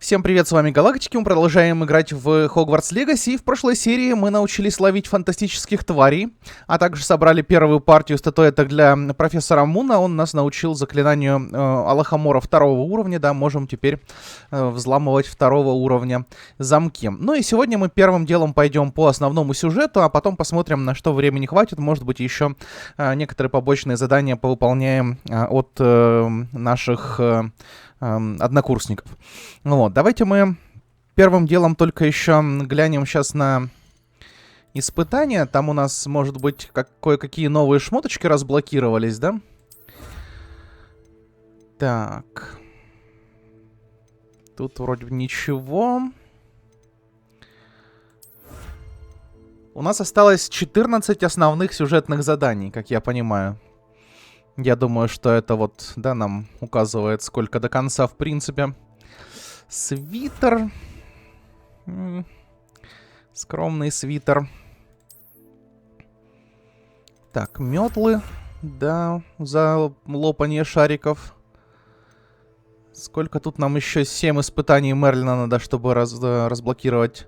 Всем привет, с вами Галактики, мы продолжаем играть в Hogwarts Legacy, и в прошлой серии мы научились ловить фантастических тварей, а также собрали первую партию статуэток для профессора Муна. Он нас научил заклинанию Алахамора второго уровня, да, можем теперь взламывать второго уровня замки. Ну и сегодня мы первым делом пойдем по основному сюжету, а потом посмотрим, на что времени хватит, может быть еще некоторые побочные задания повыполняем от наших однокурсников. Вот, давайте мы первым делом только еще глянем сейчас на испытания. Там у нас, может быть, кое-какие новые шмоточки разблокировались, да? Так. Тут вроде ничего. У нас осталось 14 основных сюжетных заданий, как я понимаю. Я думаю, что это вот, да, нам указывает, сколько до конца, в принципе. Свитер. Скромный свитер. Так, метлы. Да, за лопание шариков. Сколько тут нам еще? 7 испытаний Мерлина надо, чтобы разблокировать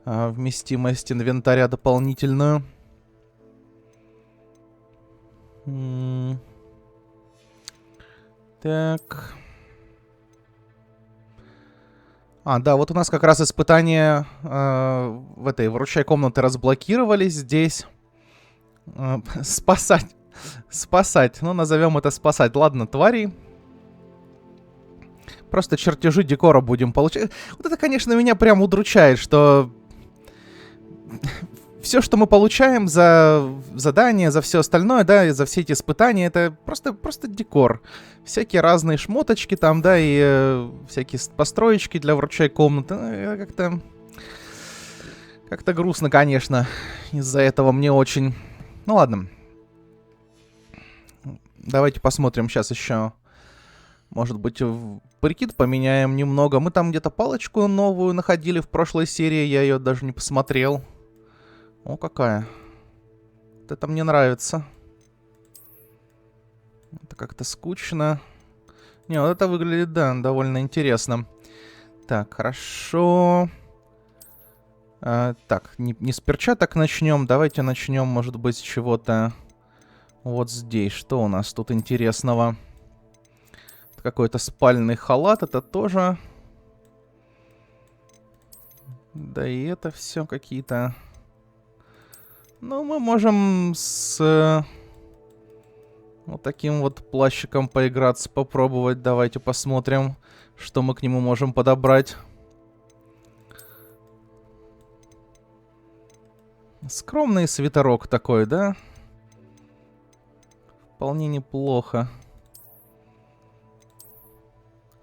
вместимость инвентаря дополнительную. Так. Да, вот у нас как раз испытания в этой выручай комнаты разблокировались. Здесь спасать. Спасать. Ну, назовем это спасать. Ладно, тварей. Просто чертежи декора будем получать. Вот это, конечно, меня прям удручает, что все, что мы получаем за задания, за все остальное, да, и за все эти испытания, это просто декор. Всякие разные шмоточки там, да, и всякие построечки для вручай комнаты. Ну, как-то грустно, конечно. Из-за этого мне очень... Ну, ладно. Давайте посмотрим сейчас еще. Может быть, прикид поменяем немного. Мы там где-то палочку новую находили в прошлой серии. Я ее даже не посмотрел. О, какая. Вот это мне нравится. Это как-то скучно. Не, вот это выглядит, да, довольно интересно. Так, хорошо. Так, не с перчаток начнем. Давайте начнем, может быть, с чего-то вот здесь. Что у нас тут интересного? Какой-то спальный халат. Это тоже... Да и это все какие-то... Ну, мы можем с вот таким вот плащиком поиграться, попробовать. Давайте посмотрим, что мы к нему можем подобрать. Скромный свитерок такой, да? Вполне неплохо.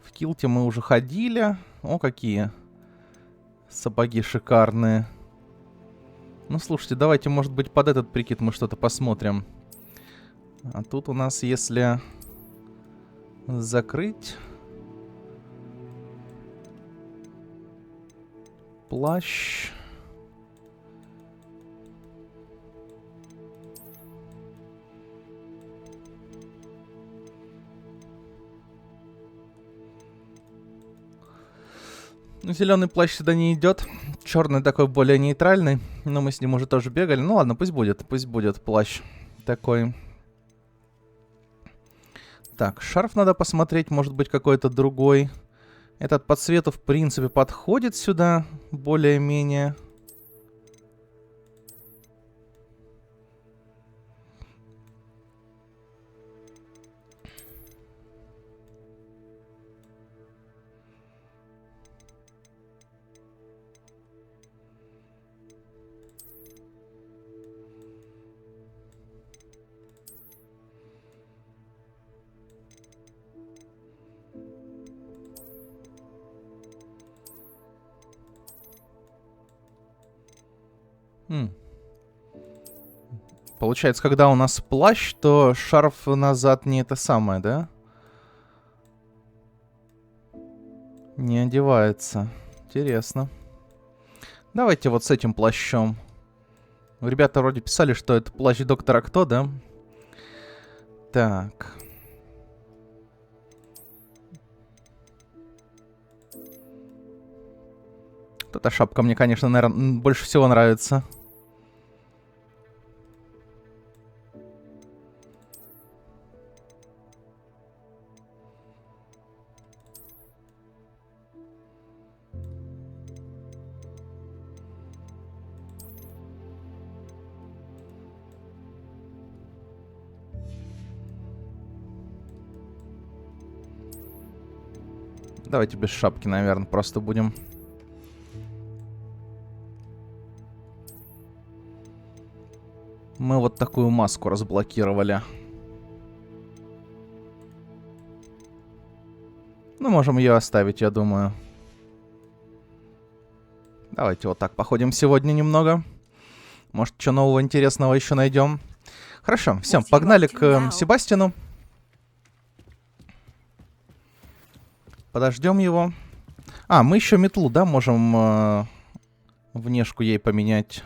В килте мы уже ходили. О, какие сапоги шикарные. Ну, слушайте, давайте, может быть, под этот прикид мы что-то посмотрим. А тут у нас, если закрыть... Плащ... Зеленый плащ сюда не идет. Черный такой более нейтральный. Но мы с ним уже тоже бегали. Ну ладно, пусть будет плащ такой. Так, шарф надо посмотреть. Может быть, какой-то другой. Этот по цвету, в принципе, подходит сюда. Более-менее. Получается, когда у нас плащ, то шарф назад не это самое, да? Не одевается. Интересно. Давайте вот с этим плащом. Ребята вроде писали, что это плащ доктора Кто, да? Так. Вот эта шапка мне, конечно, наверное, больше всего нравится. Давайте без шапки, наверное, просто будем. Мы вот такую маску разблокировали. Ну, можем ее оставить, я думаю. Давайте вот так походим сегодня немного. Может, что нового интересного еще найдем. Хорошо, все, погнали к Себастьяну. Подождем его. А, мы еще метлу, да, можем внешку ей поменять.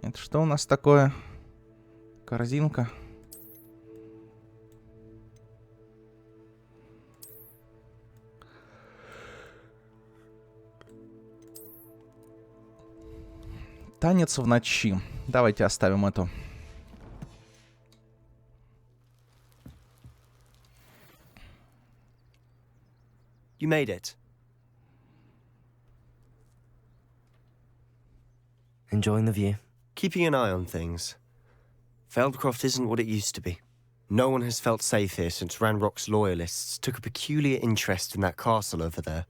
Это что у нас такое? Корзинка. Танец в ночи. Давайте оставим эту. You made it. Enjoying the view? Keeping an eye on things. Feldcroft isn't what it used to be. No one has felt safe here since Ranrock's loyalists took a peculiar interest in that castle over there.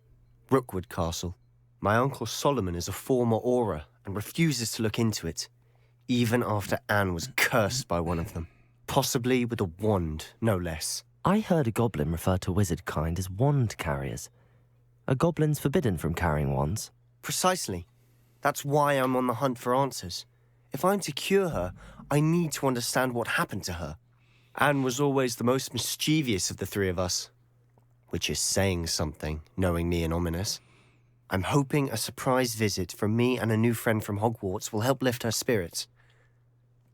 Rookwood Castle. My uncle Solomon is a former Aura and refuses to look into it, even after Anne was cursed by one of them. Possibly with a wand, no less. I heard a goblin refer to wizard kind as wand carriers. Are goblins forbidden from carrying wands? Precisely. That's why I'm on the hunt for answers. If I'm to cure her, I need to understand what happened to her. Anne was always the most mischievous of the three of us. Which is saying something, knowing me and Ominous. I'm hoping a surprise visit from me and a new friend from Hogwarts will help lift her spirits.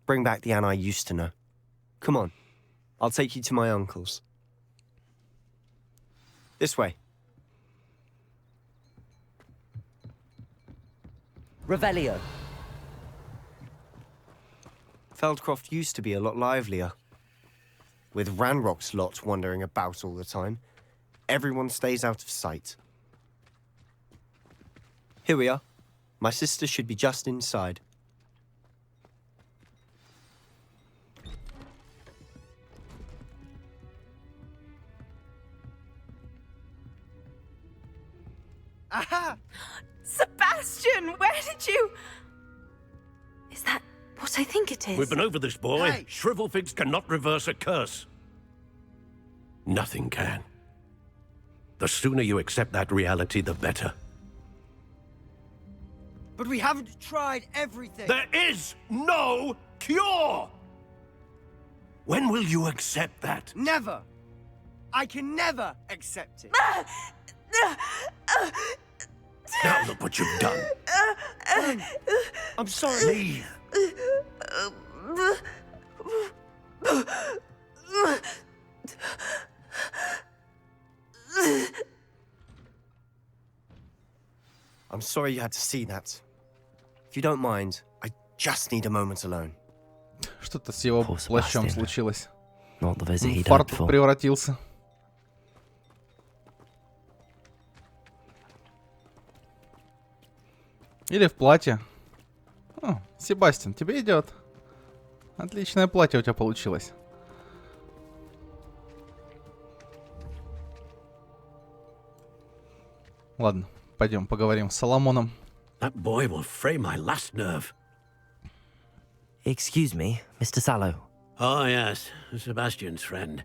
Bring back the Anne I used to know. Come on. I'll take you to my uncle's. This way. Revelio. Feldcroft used to be a lot livelier. With Ranrock's lot wandering about all the time, everyone stays out of sight. Here we are. My sister should be just inside. Aha! Sebastian, where did you... Is that what I think it is? We've been over this, boy. Hey. Shrivelfigs cannot reverse a curse. Nothing can. The sooner you accept that reality, the better. But we haven't tried everything. There is no cure! When will you accept that? Never. I can never accept it. Now look what you've done. I'm sorry. Leave. I'm sorry you had to see that. If you don't mind, I just need a moment alone. Что-то с его Poor плащом Sebastian. случилось. Not the visit В he'd hoped фартук for. превратился. Или в платье. О, Себастьян, тебе идет. Отличное платье у тебя получилось. Ладно, пойдем поговорим с Соломоном. That boy will fray my last nerve. Excuse me, Mr. Sallow. Oh, yes, Sebastian's friend.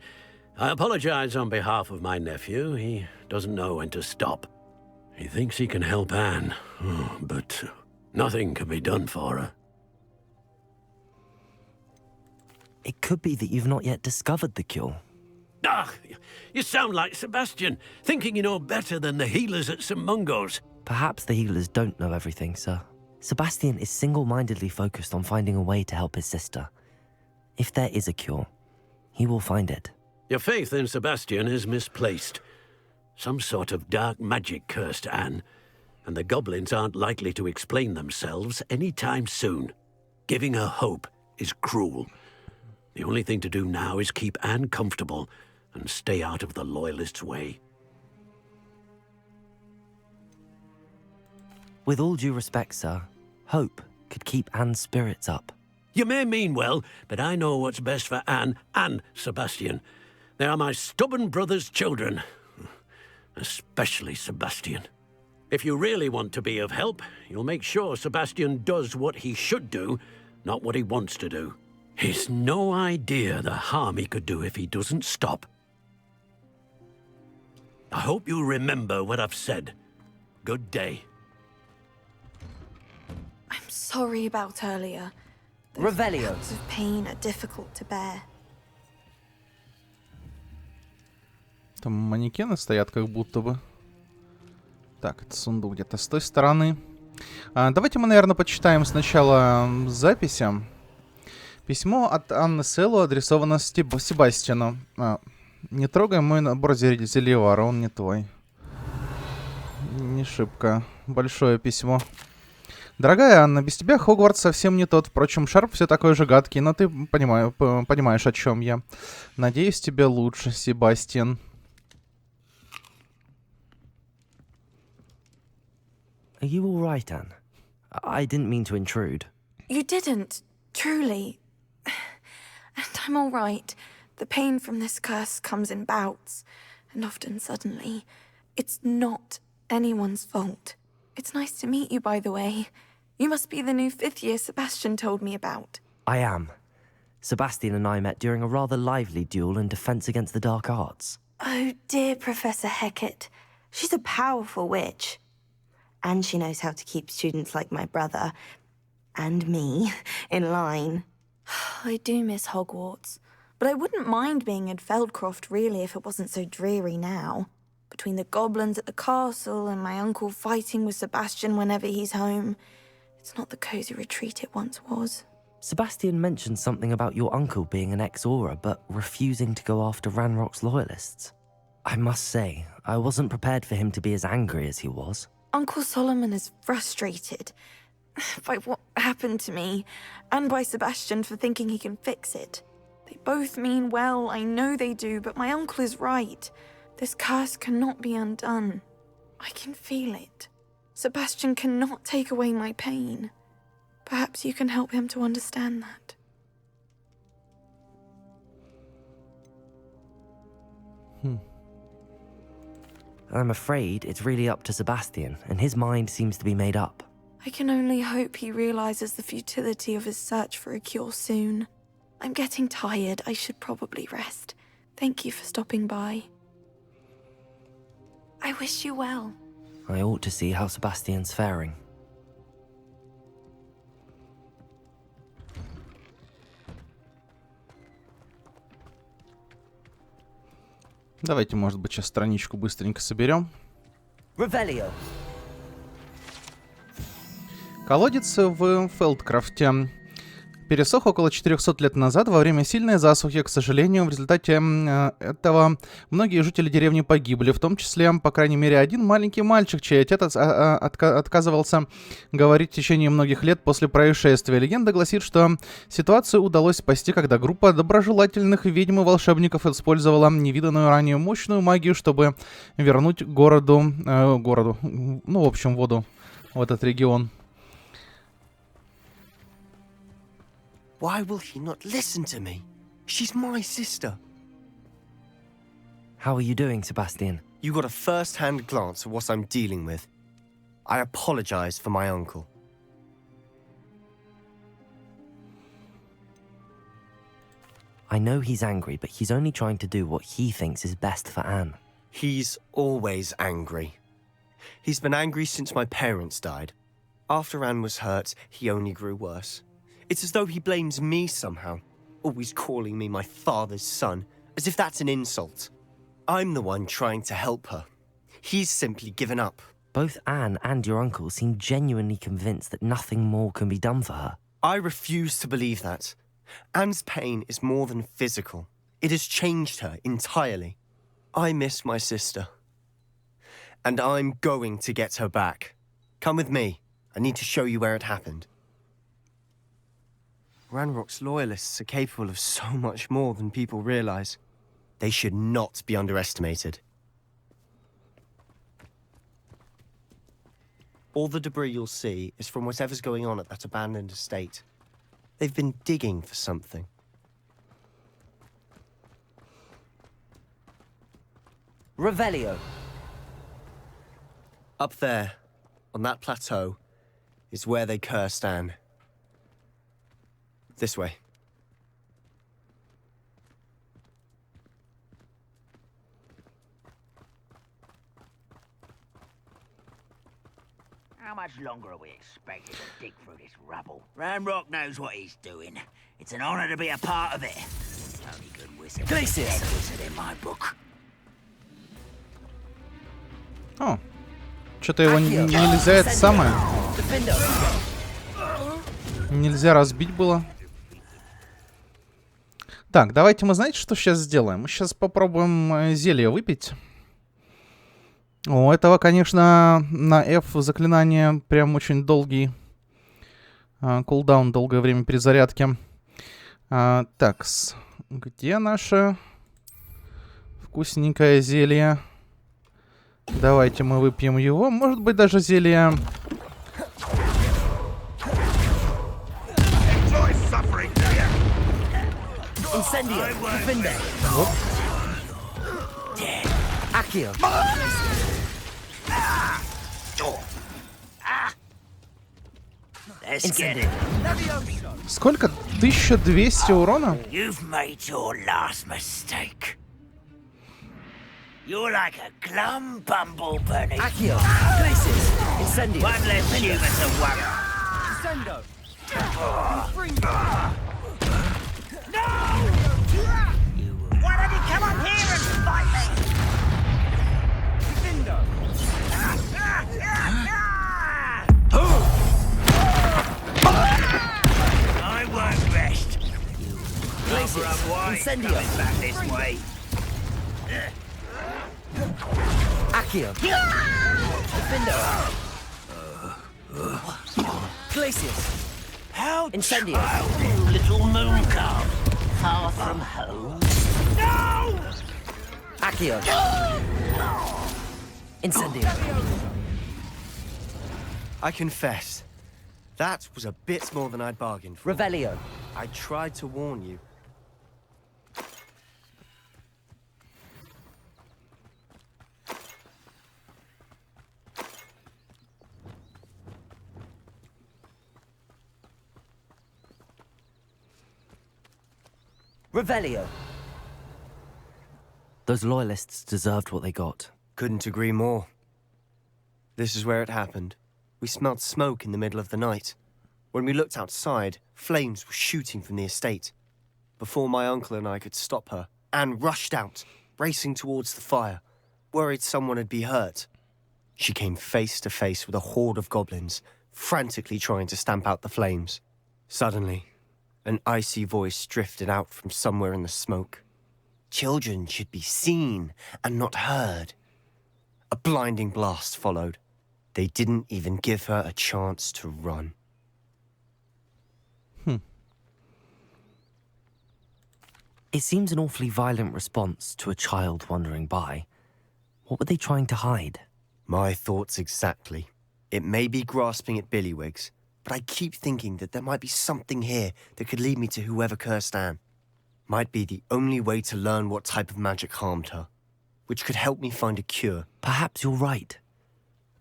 I apologize on behalf of my nephew. He doesn't know when to stop. He thinks he can help Anne, but nothing can be done for her. It could be that you've not yet discovered the cure. Ah, you sound like Sebastian, thinking you know better than the healers at St. Mungo's. Perhaps the healers don't know everything, sir. Sebastian is single-mindedly focused on finding a way to help his sister. If there is a cure, he will find it. Your faith in Sebastian is misplaced. Some sort of dark magic cursed Anne, and the goblins aren't likely to explain themselves anytime soon. Giving her hope is cruel. The only thing to do now is keep Anne comfortable and stay out of the Loyalists' way. With all due respect, sir, hope could keep Anne's spirits up. You may mean well, but I know what's best for Anne and Sebastian. They are my stubborn brother's children. Especially Sebastian. If you really want to be of help, you'll make sure Sebastian does what he should do, not what he wants to do. He's no idea the harm he could do if he doesn't stop. I hope you'll remember what I've said. Good day. I'm sorry about earlier. Revelio. Those of pain are difficult to bear. Там манекены стоят как будто бы. Так, это сундук где-то с той стороны. Давайте мы, наверное, почитаем сначала записи. Письмо от Анны Селу адресовано Себастьяну. Не трогай мой набор зельевара, он не твой. Не шибко большое письмо. Дорогая Анна, без тебя Хогвартс совсем не тот. Впрочем, Шарп все такой же гадкий, но ты понимаешь, о чем я. Надеюсь, тебе лучше, Себастьян. Are you all right, Anne? I didn't mean to intrude. You didn't, truly. And I'm all right. The pain from this curse comes in bouts, and often suddenly. It's not anyone's fault. It's nice to meet you, by the way. You must be the new 5th year Sebastian told me about. I am. Sebastian and I met during a rather lively duel in Defense Against the Dark Arts. Oh, dear Professor Hecat. She's a powerful witch. And she knows how to keep students like my brother, and me, in line. I do miss Hogwarts, but I wouldn't mind being in Feldcroft, really, if it wasn't so dreary now. Between the goblins at the castle and my uncle fighting with Sebastian whenever he's home, it's not the cozy retreat it once was. Sebastian mentioned something about your uncle being an ex-Aura, but refusing to go after Ranrock's loyalists. I must say, I wasn't prepared for him to be as angry as he was. Uncle Solomon is frustrated by what happened to me, and by Sebastian for thinking he can fix it. They both mean well, I know they do, but my uncle is right. This curse cannot be undone. I can feel it. Sebastian cannot take away my pain. Perhaps you can help him to understand that. I'm afraid it's really up to Sebastian, and his mind seems to be made up. I can only hope he realizes the futility of his search for a cure soon. I'm getting tired. I should probably rest. Thank you for stopping by. I wish you well. I ought to see how Sebastian's faring. Давайте, может быть, сейчас страничку быстренько соберем. Revelio. Колодец в Фелдкрафте пересох около 400 лет назад во время сильной засухи. К сожалению, в результате этого многие жители деревни погибли, в том числе, по крайней мере, один маленький мальчик, чей отец отказывался говорить в течение многих лет после происшествия. Легенда гласит, что ситуацию удалось спасти, когда группа доброжелательных ведьм и волшебников использовала невиданную ранее мощную магию, чтобы вернуть воду в этот регион. Why will he not listen to me? She's my sister. How are you doing, Sebastian? You got a first-hand glance at what I'm dealing with. I apologize for my uncle. I know he's angry, but he's only trying to do what he thinks is best for Anne. He's always angry. He's been angry since my parents died. After Anne was hurt, he only grew worse. It's as though he blames me somehow, always calling me my father's son, as if that's an insult. I'm the one trying to help her. He's simply given up. Both Anne and your uncle seem genuinely convinced that nothing more can be done for her. I refuse to believe that. Anne's pain is more than physical. It has changed her entirely. I miss my sister. And I'm going to get her back. Come with me. I need to show you where it happened. Ranrock's loyalists are capable of so much more than people realize. They should not be underestimated. All the debris you'll see is from whatever's going on at that abandoned estate. They've been digging for something. Revelio. Up there, on that plateau, is where they cursed Anne. This way. How much longer are we expected to dig through this rubble? Ranrock knows what he's doing. It's an honor to be a part of it. Only good wizard. Glacius. Dead wizard in my book. О, что-то его нельзя это самое. Нельзя разбить было. Так, давайте мы, знаете, что сейчас сделаем? Мы сейчас попробуем зелье выпить. У этого, конечно, на F заклинание прям очень долгий кулдаун, долгое время перезарядки. Так, где наше вкусненькое зелье? Давайте мы выпьем его. Может быть, даже зелье... Вот. Сколько? 1200 урона? You've made your last mistake. You're like a glum bumble bunny. Accio. Glacius. Incendio. One less human to worry. Sendo. No! Why don't you come up here and fight me? Sendo. I won't rest. Glacius. Incendio. Coming back this way. Accio. Defendo. Glacius. How Incendio. childish, little moon calf. Far from home. No! Accio. Incendio. I confess, that was a bit more than I'd bargained for. Revelio. I tried to warn you. Revelio. Those loyalists deserved what they got. Couldn't agree more. This is where it happened. We smelled smoke in the middle of the night. When we looked outside, flames were shooting from the estate. Before my uncle and I could stop her, Anne rushed out, racing towards the fire, worried someone would be hurt. She came face to face with a horde of goblins, frantically trying to stamp out the flames. Suddenly, an icy voice drifted out from somewhere in the smoke. Children should be seen and not heard. A blinding blast followed. They didn't even give her a chance to run. It seems an awfully violent response to a child wandering by. What were they trying to hide? My thoughts exactly. It may be grasping at Billywigs, but I keep thinking that there might be something here that could lead me to whoever cursed Anne. Might be the only way to learn what type of magic harmed her, which could help me find a cure. Perhaps you're right.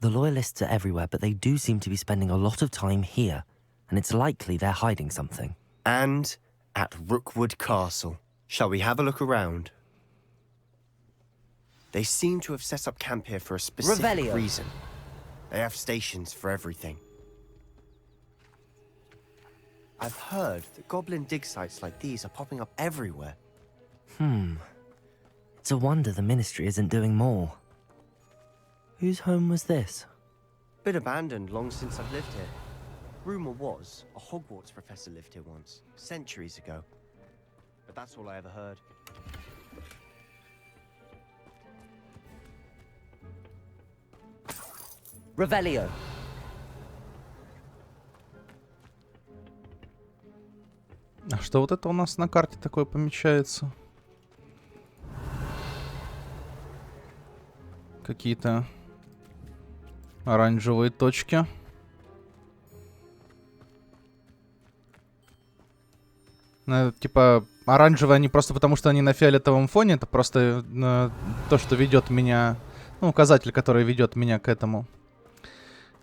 The loyalists are everywhere, but they do seem to be spending a lot of time here, and it's likely they're hiding something. And at Rookwood Castle. Shall we have a look around? They seem to have set up camp here for a specific Revelio. reason. They have stations for everything. I've heard that goblin dig sites like these are popping up everywhere. It's a wonder the Ministry isn't doing more. Whose home was this? Been abandoned long since I've lived here. Rumor was a Hogwarts professor lived here once, centuries ago. But that's all I ever heard. Revelio. А что вот это у нас на карте такое помечается? Какие-то оранжевые точки. Ну, типа оранжевые они просто потому, что они на фиолетовом фоне. Это просто то, что ведет меня... Ну, указатель, который ведет меня к этому.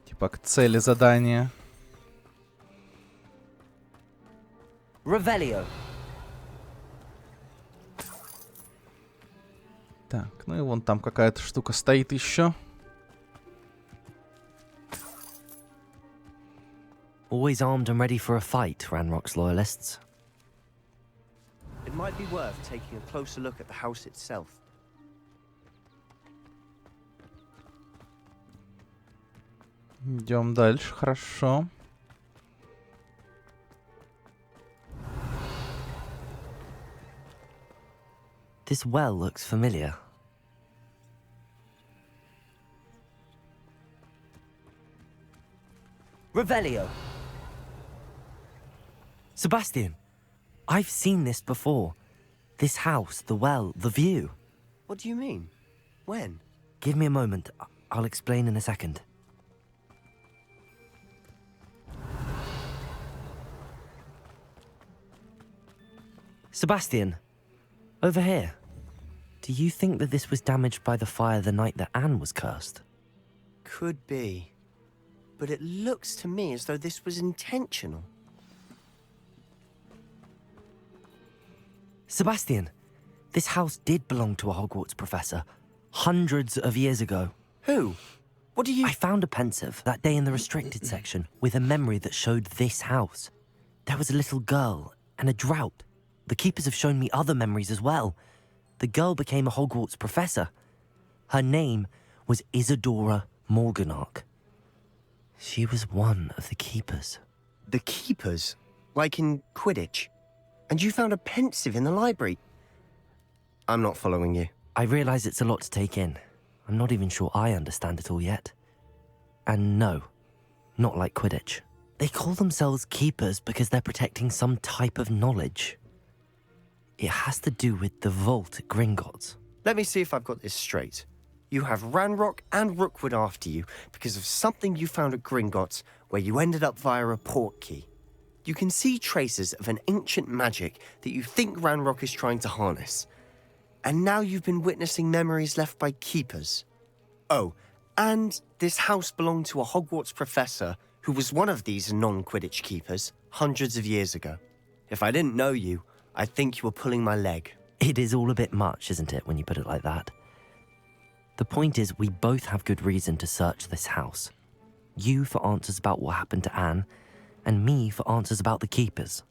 Типа к цели задания. Revelio. Так, ну и вон там какая-то штука стоит еще. Always armed and ready for a fight, Ranrock's loyalists. It might be worth taking a closer look at the house itself. Идем дальше, хорошо. This well looks familiar. Revelio. Sebastian, I've seen this before. This house, the well, the view. What do you mean? When? Give me a moment. I'll explain in a second. Sebastian, over here. Do you think that this was damaged by the fire the night that Anne was cursed? Could be. But it looks to me as though this was intentional. Sebastian, this house did belong to a Hogwarts professor hundreds of years ago. Who? What do you... I found a pensive that day in the restricted section with a memory that showed this house. There was a little girl and a drought. The keepers have shown me other memories as well. The girl became a Hogwarts professor. Her name was Isadora Morganach. She was one of the keepers. The keepers? Like in Quidditch? And you found a pensive in the library? I'm not following you. I realize it's a lot to take in. I'm not even sure I understand it all yet. And no, not like Quidditch. They call themselves keepers because they're protecting some type of knowledge. It has to do with the vault at Gringotts. Let me see if I've got this straight. You have Ranrock and Rookwood after you because of something you found at Gringotts where you ended up via a port key. You can see traces of an ancient magic that you think Ranrock is trying to harness. And now you've been witnessing memories left by keepers. Oh, and this house belonged to a Hogwarts professor who was one of these non-Quidditch keepers hundreds of years ago. If I didn't know you, I'd think you were pulling my leg. It is all a bit much, isn't it, when you put it like that? The point is, we both have good reason to search this house. You for answers about what happened to Anne, and me for answers about the keepers.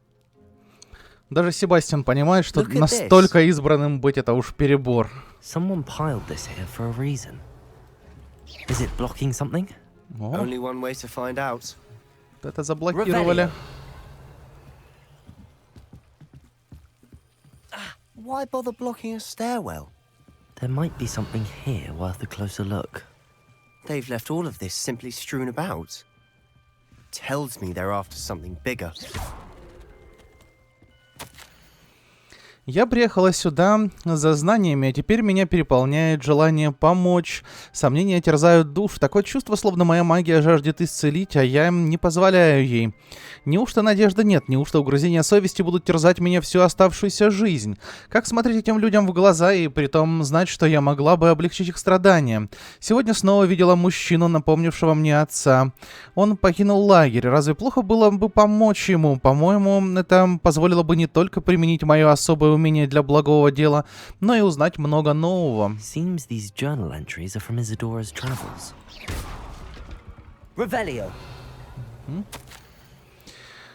Даже Себастьян понимает, что настолько избранным быть это уж перебор. Someone piled this here for a reason. Is it blocking something? Only one way to find out. Это заблокировали. Why bother blocking a stairwell? There might be something here worth a closer look. They've left all of this simply strewn about. Tells me they're after something bigger. Я приехала сюда за знаниями, а теперь меня переполняет желание помочь. Сомнения терзают душу. Такое чувство, словно моя магия жаждет исцелить, а я не позволяю ей. Неужто надежды нет? Неужто угрызения совести будут терзать меня всю оставшуюся жизнь? Как смотреть этим людям в глаза и притом знать, что я могла бы облегчить их страдания? Сегодня снова видела мужчину, напомнившего мне отца. Он покинул лагерь. Разве плохо было бы помочь ему? По-моему, это позволило бы не только применить мое особое умение для благого дела, но и узнать много нового. Seems these journal entries are from Isadora's travels. Revelio.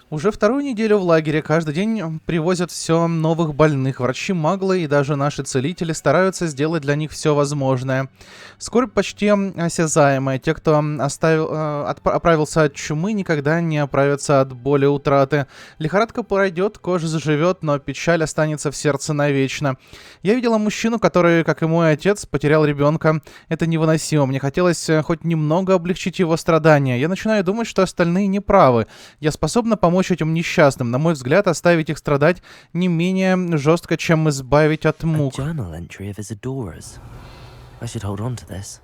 Уже вторую неделю в лагере каждый день привозят все новых больных. Врачи-маглы и даже наши целители стараются сделать для них все возможное. Скорбь почти осязаемая. Те, кто оправился от чумы, никогда не оправятся от боли утраты. Лихорадка пройдет, кожа заживет, но печаль останется в сердце навечно. Я видела мужчину, который, как и мой отец, потерял ребенка. Это невыносимо. Мне хотелось хоть немного облегчить его страдания. Я начинаю думать, что остальные неправы. Я способна помочь этим несчастным. На мой взгляд, оставить их страдать не менее жестко, чем избавить от мук. Journal entry of his adorers. I should hold on to this.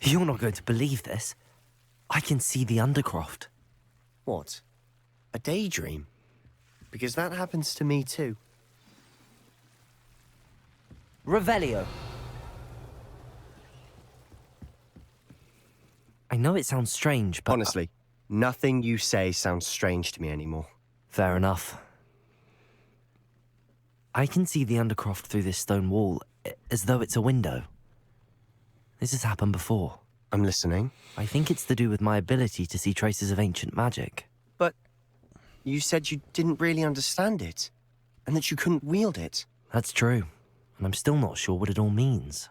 You're not going to believe this. I can see the Undercroft. What? A daydream? Because that happens to me too. Revelio. I know it sounds strange, but... Honestly, nothing you say sounds strange to me anymore. Fair enough. I can see the Undercroft through this stone wall, as though it's a window. This has happened before. I'm listening. I think it's to do with my ability to see traces of ancient magic. But you said you didn't really understand it, and that you couldn't wield it. That's true, and I'm still not sure what it all means.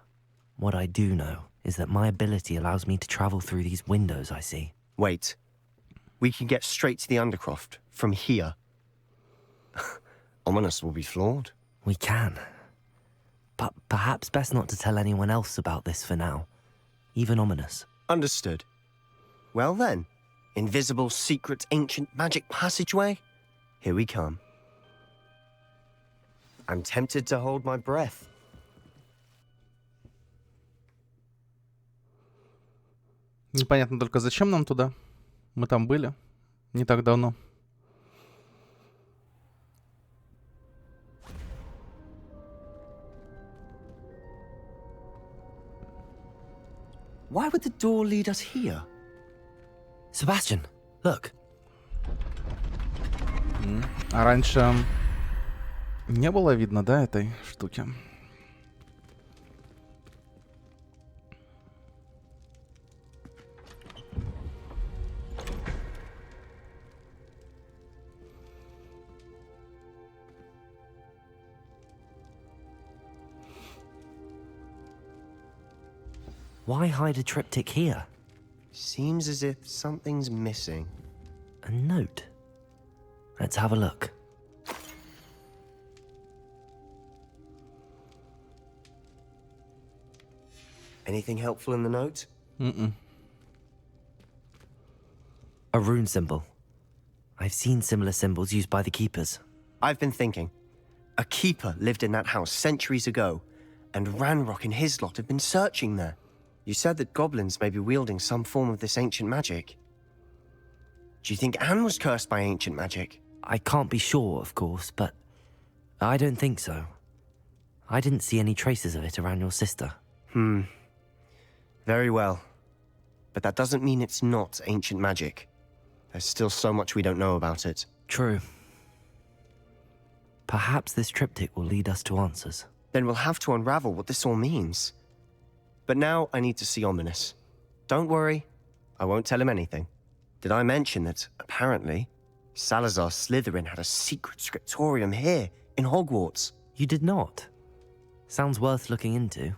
What I do know is that my ability allows me to travel through these windows I see. Wait. We can get straight to the Undercroft from here. Ominous will be flawed. We can. But perhaps best not to tell anyone else about this for now. Even Ominous. Understood. Well then, invisible, secret, ancient magic passageway? Here we come. I'm tempted to hold my breath. Непонятно только, зачем нам туда. Мы там были не так давно. Why would the door lead us here? Sebastian, look. А раньше не было видно, да, этой штуки? Why hide a triptych here? Seems as if something's missing. A note. Let's have a look. Anything helpful in the note? A rune symbol. I've seen similar symbols used by the keepers. I've been thinking. A keeper lived in that house centuries ago, and Ranrock and his lot have been searching there. You said that goblins may be wielding some form of this ancient magic. Do you think Anne was cursed by ancient magic? I can't be sure, of course, but I don't think so. I didn't see any traces of it around your sister. Very well. But that doesn't mean it's not ancient magic. There's still so much we don't know about it. True. Perhaps this triptych will lead us to answers. Then we'll have to unravel what this all means. But now I need to see Ominous. Don't worry, I won't tell him anything. Did I mention that, apparently, Salazar Slytherin had a secret scriptorium here, in Hogwarts? You did not? Sounds worth looking into.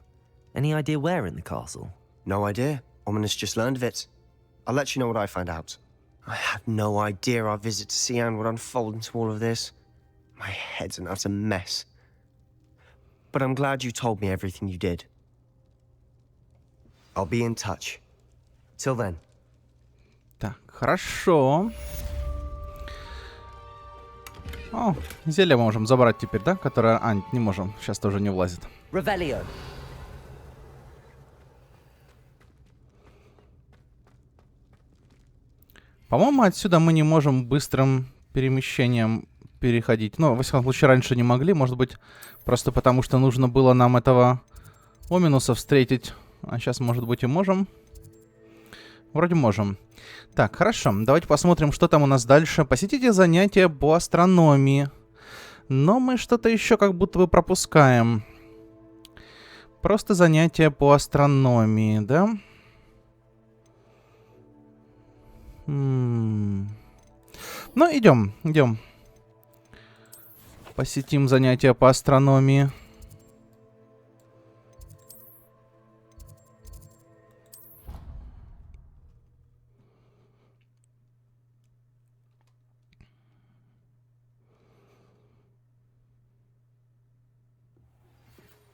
Any idea where in the castle? No idea. Ominous just learned of it. I'll let you know what I find out. I had no idea our visit to Sian would unfold into all of this. My head's an utter mess. But I'm glad you told me everything you did. I'll be in touch. Till then. Так, хорошо. О, зелье мы можем забрать теперь, да? Которое... А, не можем. Сейчас тоже не влазит. Revelio. По-моему, отсюда мы не можем быстрым перемещением переходить. Ну, во всяком случае, раньше не могли. Может быть, просто потому что нужно было нам этого Оминуса встретить. А сейчас, может быть, и можем. Вроде можем. Так, хорошо. Давайте посмотрим, что там у нас дальше. Посетите занятия по астрономии. Но мы что-то еще как будто бы пропускаем. Просто занятия по астрономии, да? Ну, идем. Посетим занятия по астрономии.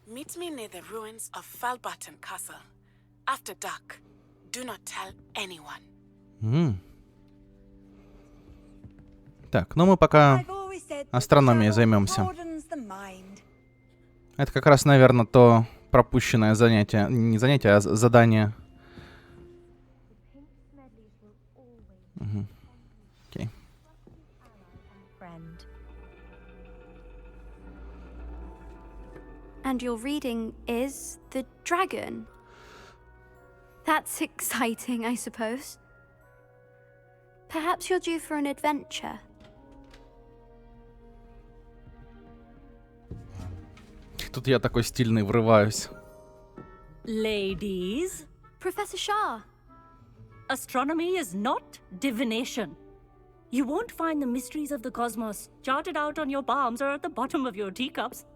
Meet me near the ruins of Falbatten Castle. After dark. Do not tell anyone. Так, ну мы пока астрономией займемся. Это как раз, наверное, то пропущенное занятие. Не занятие, а задание. Окей. And your reading is The Dragon. That's exciting, I suppose. Perhaps you're due for an adventure. Тут я такой стильный врываюсь. Ladies, Professor Shah. astronomy is not divination. You won't find the mysteries of the cosmos charted out on your palms or at the bottom of your teacups.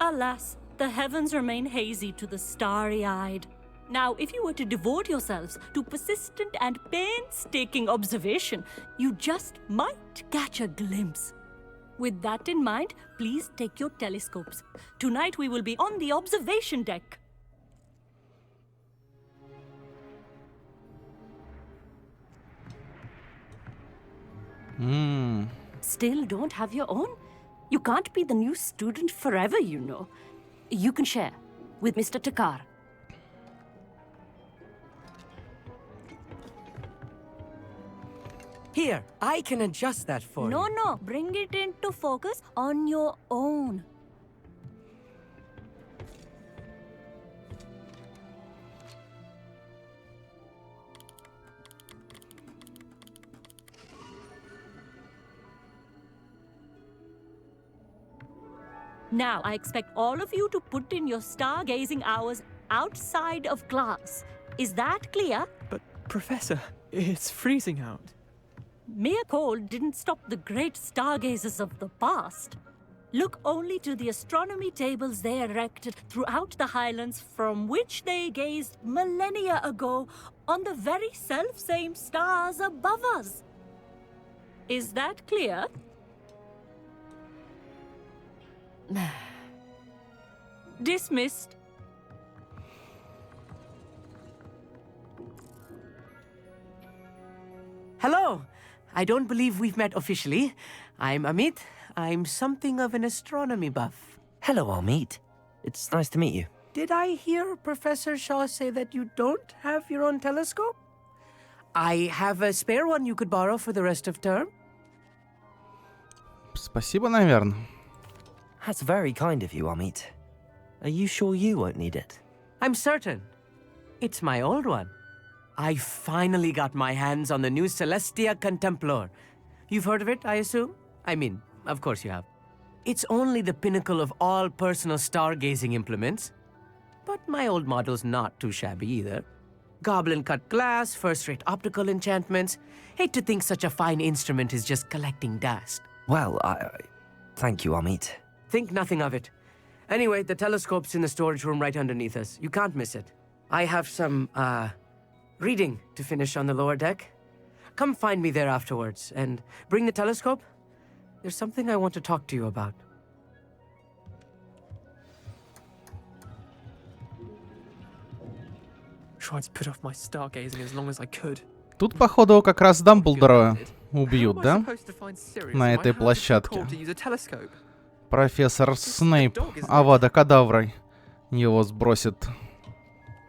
Alas, the heavens remain hazy to the starry-eyed. Now, if you were to devote yourselves to persistent and painstaking observation, you just might catch a glimpse. With that in mind, please take your telescopes. Tonight we will be on the observation deck. Still don't have your own? You can't be the new student forever, you know. You can share with Mr. Takar. Here, I can adjust that for you. No, bring it into focus on your own. Now, I expect all of you to put in your stargazing hours outside of class. Is that clear? But, Professor, it's freezing out. Mere cold didn't stop the great stargazers of the past. Look only to the astronomy tables they erected throughout the highlands from which they gazed millennia ago on the very self-same stars above us. Is that clear? Dismissed. Hello. I don't believe we've met officially. I'm Amit. I'm something of an astronomy buff. Hello, Amit. It's nice to meet you. Did I hear Professor Shaw say that you don't have your own telescope? I have a spare one you could borrow for the rest of term. Спасибо, наверное. That's very kind of you, Amit. Are you sure you won't need it? I'm certain. It's my old one. I finally got my hands on the new Celestia Contemplar. You've heard of it, I assume? I mean, of course you have. It's only the pinnacle of all personal stargazing implements. But my old model's not too shabby either. Goblin-cut glass, first-rate optical enchantments. Hate to think such a fine instrument is just collecting dust. Well, thank you, Amit. Think nothing of it. Anyway, the telescope's in the storage room right underneath us. You can't miss it. I have some, reading to finish on the lower deck. Come find me there afterwards, and bring the telescope. There's something I want to talk to you about. Tried to put off my stargazing as long as I could. Тут, походу, как раз Дамблдора убьют, да? На этой площадке. Профессор Снейп Авада Кадаврой его сбросит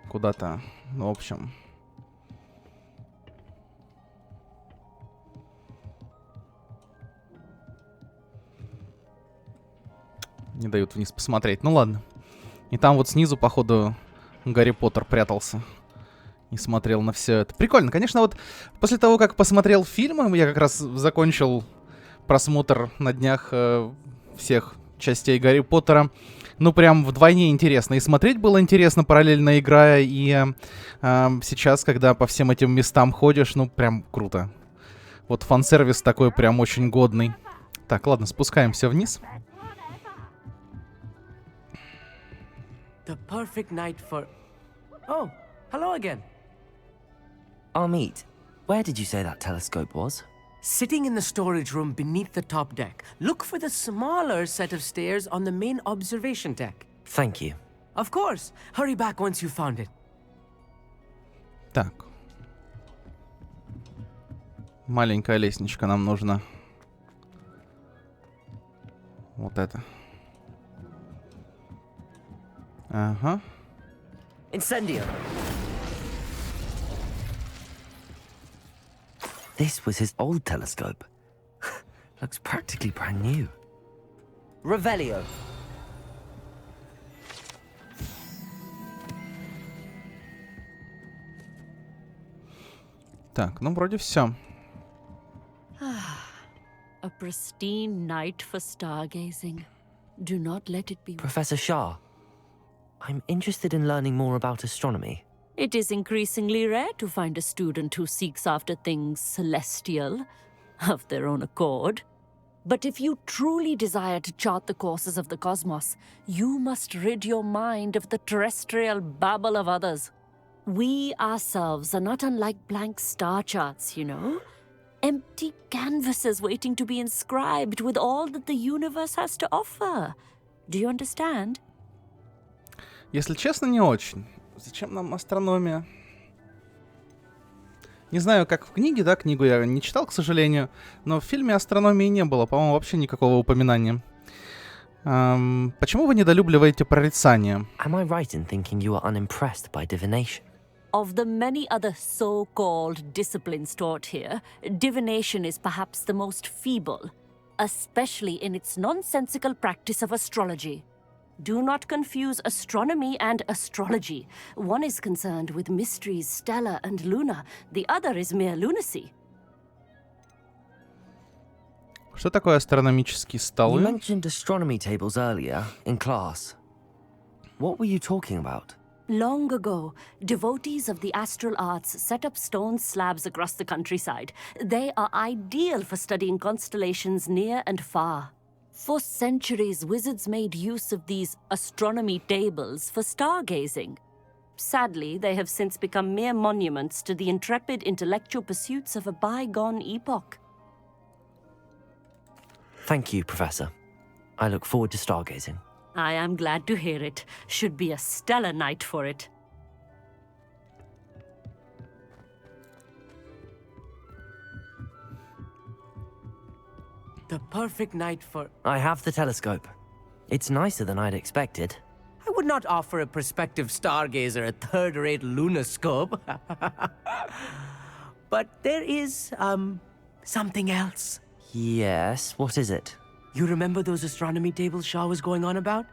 куда-то. В общем. Не дают вниз посмотреть. Ну ладно. И там вот снизу, походу, Гарри Поттер прятался. И смотрел на все это. Прикольно. Конечно, вот после того, как посмотрел фильмы, я как раз закончил просмотр на днях всех частей Гарри Поттера. Ну, прям вдвойне интересно. И смотреть было интересно, параллельно играя, и сейчас, когда по всем этим местам ходишь, ну, прям круто. Вот фан-сервис такой прям очень годный. Так, ладно, спускаемся вниз. The perfect night for... Oh, hello again. Amit, where did you say that telescope was? Sitting in the storage room beneath the top deck. Look for the smaller set of stairs on the main observation deck. Thank you. Of course. Hurry back once you found it. Так. Маленькая лестничка нам нужна. Вот это. Ага. Incendio. This was his old telescope. Looks practically brand new. Revelio. Так, ну вроде все. A pristine night for stargazing. Do not let it be. Professor Shah, I'm interested in learning more about astronomy. It is increasingly rare to find a student who seeks after things celestial, of their own accord. But if you truly desire to chart the courses of the cosmos, you must rid your mind of the terrestrial babble of others. We ourselves are not unlike blank star charts, you know? Empty canvases waiting to be inscribed with all that the universe has to offer. Do you understand? Если честно, не очень. Зачем нам астрономия? Не знаю, как в книге, да, книгу я не читал, к сожалению, но в фильме астрономии не было, по-моему, вообще никакого упоминания. Почему вы недолюбливаете прорицание? Am I right in thinking you are unimpressed by divination? Of the many other so-called disciplines taught here, divination is perhaps the most feeble, especially in its nonsensical practice of astrology. Do not confuse astronomy and astrology. One is concerned with mysteries stellar and lunar, the other is mere lunacy. Что такое астрономические You столы? mentioned astronomy tables earlier in class. What were you talking about? Long ago, devotees of the astral arts set up stone slabs across the countryside. They are ideal for studying constellations near and far. For centuries, wizards made use of these astronomy tables for stargazing. Sadly, they have since become mere monuments to the intrepid intellectual pursuits of a bygone epoch. Thank you, Professor. I look forward to stargazing. I am glad to hear it. Should be a stellar night for it. The perfect night for... I have the telescope. It's nicer than I'd expected. I would not offer a prospective stargazer a third-rate lunoscope. But there is, something else. Yes, what is it? You remember those astronomy tables Shaw was going on about?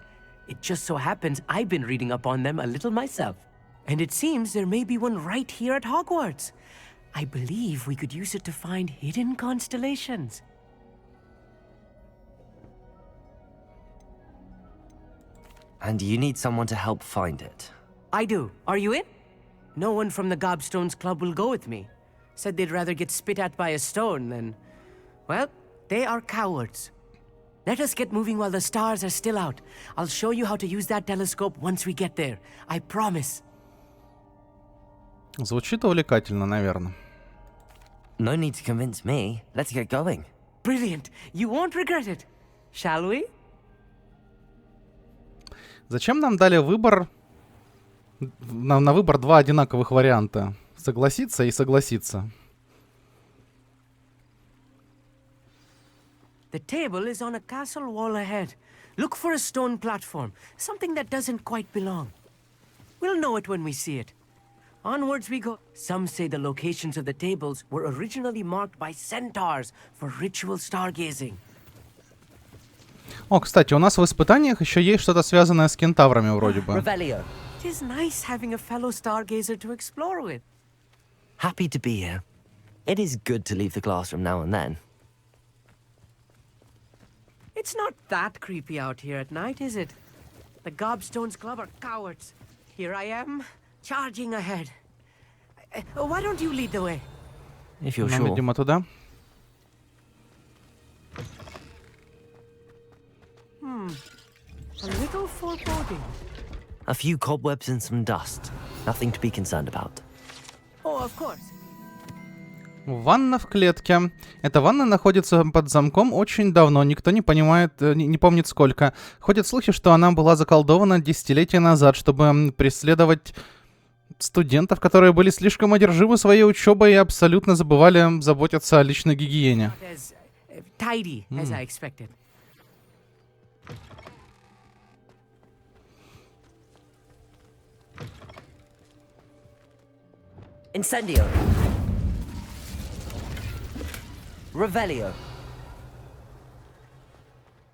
It just so happens I've been reading up on them a little myself. And it seems there may be one right here at Hogwarts. I believe we could use it to find hidden constellations. And you need someone to help find it. I do. Are you in? No one from the Gobstones Club will go with me. Said they'd rather get spit at by a stone than... Well, they are cowards. Let us get moving while the stars are still out. I'll show you how to use that telescope once we get there. I promise. Звучит увлекательно, наверное. No need to convince me. Let's get going. Brilliant. You won't regret it. Shall we? Зачем нам дали выбор? На выбор два одинаковых варианта. Согласиться и согласиться. The table is on a castle wall ahead. Look for a stone platform, something that doesn't quite belong. We'll know it when we see it. Onwards we go. Some say the locations of the tables were originally marked by centaurs for ritual stargazing. О, кстати, у нас в испытаниях еще есть что-то связанное с кентаврами вроде бы. Revelio. It is nice having a fellow stargazer to explore with. Happy to be here. It is good to leave the classroom now and then. It's not that creepy out here at night, is it? The Gobstones Club are cowards. Here I am, charging ahead. Why don't you lead the way? If you're Ну, sure. видимо, туда. A little foreboding. A few cobwebs and some dust. Nothing to be concerned about. Oh, of course. Ванна в клетке. Эта ванна находится под замком очень давно. Никто не понимает, не помнит сколько. Ходят слухи, что она была заколдована десятилетия назад, чтобы преследовать студентов, которые были слишком одержимы своей учебой и абсолютно забывали заботиться о личной гигиене. Not as tidy as I expected. Incendio. Revelio.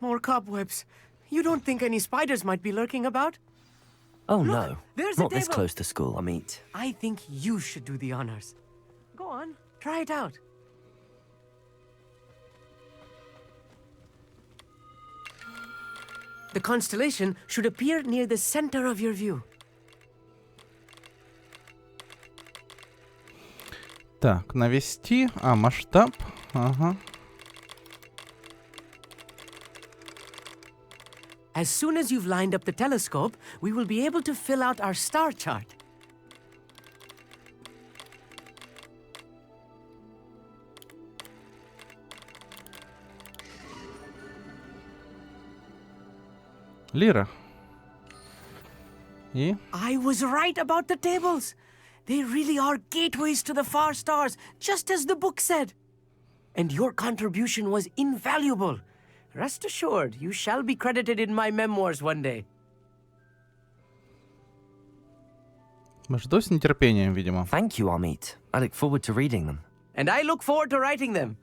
More cobwebs. You don't think any spiders might be lurking about? Oh Look, no. there's a Not this table. close to school, Amit. I think you should do the honors. Go on, try it out. The constellation should appear near the center of your view. Так, навести. Масштаб. Ага. As soon as you've lined up the telescope, we will be able to fill out our star chart. Лира. И? I was right about the tables. They really are gateways to the far stars, just as the book said. And your contribution was invaluable. Rest assured, you shall be credited in my memoirs one day. Жду с нетерпением, видимо. Thank you, Amit. I look forward to reading them. And I look forward to writing them.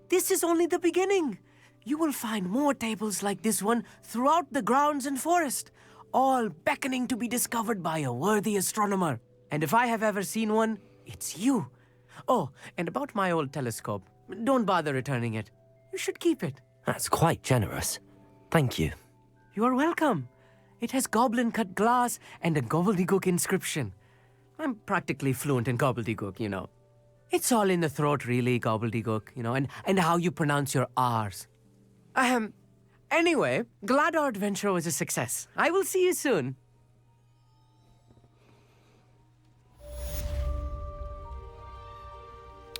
This is only the beginning. You will find more tables like this one throughout the grounds and forest, all beckoning to be discovered by a worthy astronomer. And if I have ever seen one, it's you. Oh, and about my old telescope, don't bother returning it. You should keep it. That's quite generous. Thank you. You are welcome. It has goblin-cut glass and a gobbledygook inscription. I'm practically fluent in gobbledygook, you know. It's all in the throat, really, gobbledygook, you know, and how you pronounce your R's. Anyway, glad our adventure was a success. I will see you soon.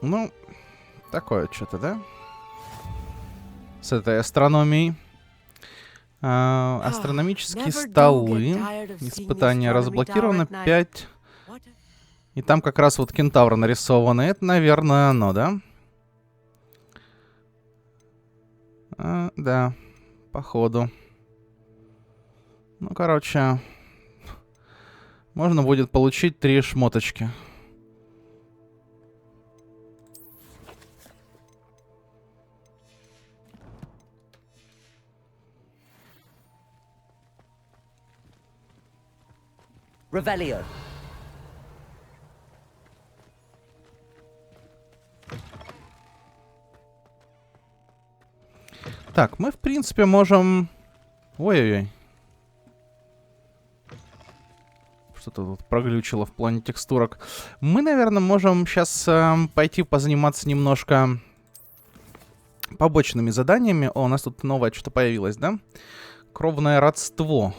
Ну, такое что-то, да? С этой астрономией. Астрономические столы. Испытание разблокировано 5. И там как раз вот кентавр нарисованы. Это, наверное, оно, да? Да, походу. Ну, короче, можно будет получить 3 шмоточки. Revelio. Так, мы, в принципе, можем... Ой-ой-ой. Что-то тут проглючило в плане текстурок. Мы, наверное, можем сейчас пойти позаниматься немножко побочными заданиями. О, у нас тут новое что-то появилось, да? Кровное родство.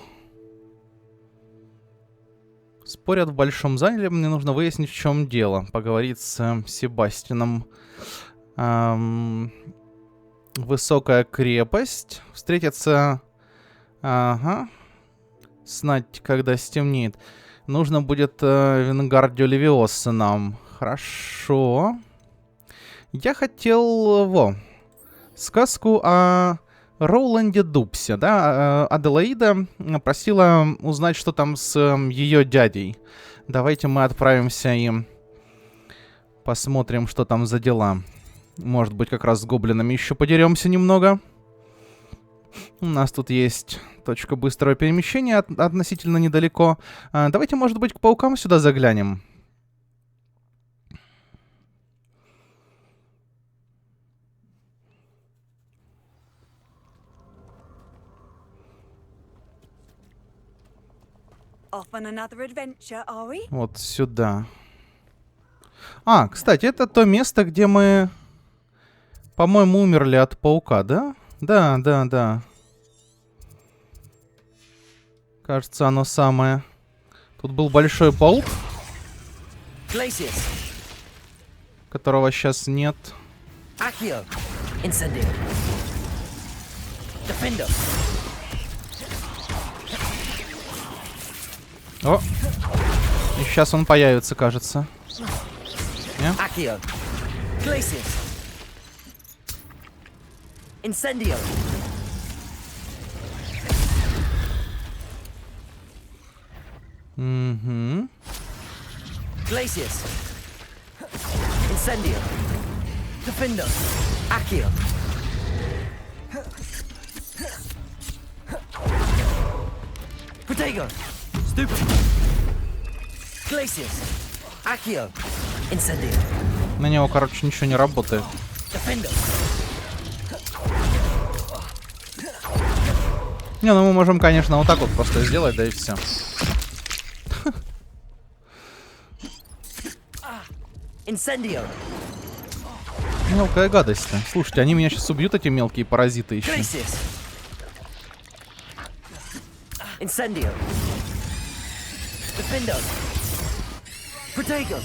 Спорят в большом зале. Мне нужно выяснить, в чем дело. Поговорить с Себастьяном. Высокая крепость. Встретиться... Ага. Снать, когда стемнеет. Нужно будет Вингардио Левиоса нам. Хорошо. Я хотел... сказку о Роланде Дупсе, да? Аделаида просила узнать, что там с ее дядей. Давайте мы отправимся и посмотрим, что там за дела. Может быть, как раз с гоблинами еще подеремся немного. У нас тут есть точка быстрого перемещения относительно недалеко. Давайте, может быть, к паукам сюда заглянем. Off on another adventure, are we? Вот сюда. А, кстати, это то место, где мы, по-моему, умерли от паука, да? Да, да, да. Кажется, оно самое. Тут был большой паук, которого сейчас нет. О! И сейчас он появится, кажется. Не? Угу. Incendio. Defendo. Accio. Protego. Stupid. Glacius. Accio. Incendio. На него, короче, ничего не работает. Defendo. Не, ну мы можем, конечно, вот так вот просто сделать, да и все. Incendio. Мелкая гадость-то. Слушайте, они меня сейчас убьют, эти мелкие паразиты еще. Incendio. Defendo. Protego.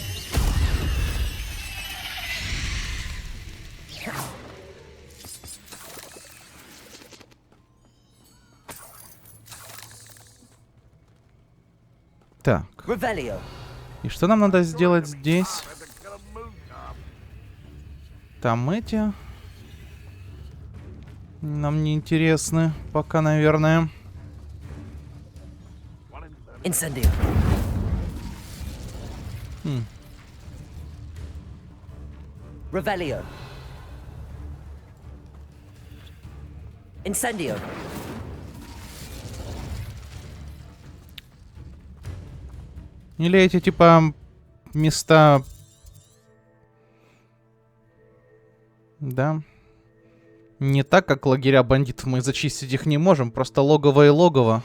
Так. Revelio. И что нам надо сделать здесь? Там эти нам не интересны пока, наверное. Incendio. Revelio. Incendio. Или эти типа места... Да. Не так, как лагеря бандитов. Мы зачистить их не можем. Просто логово и логово.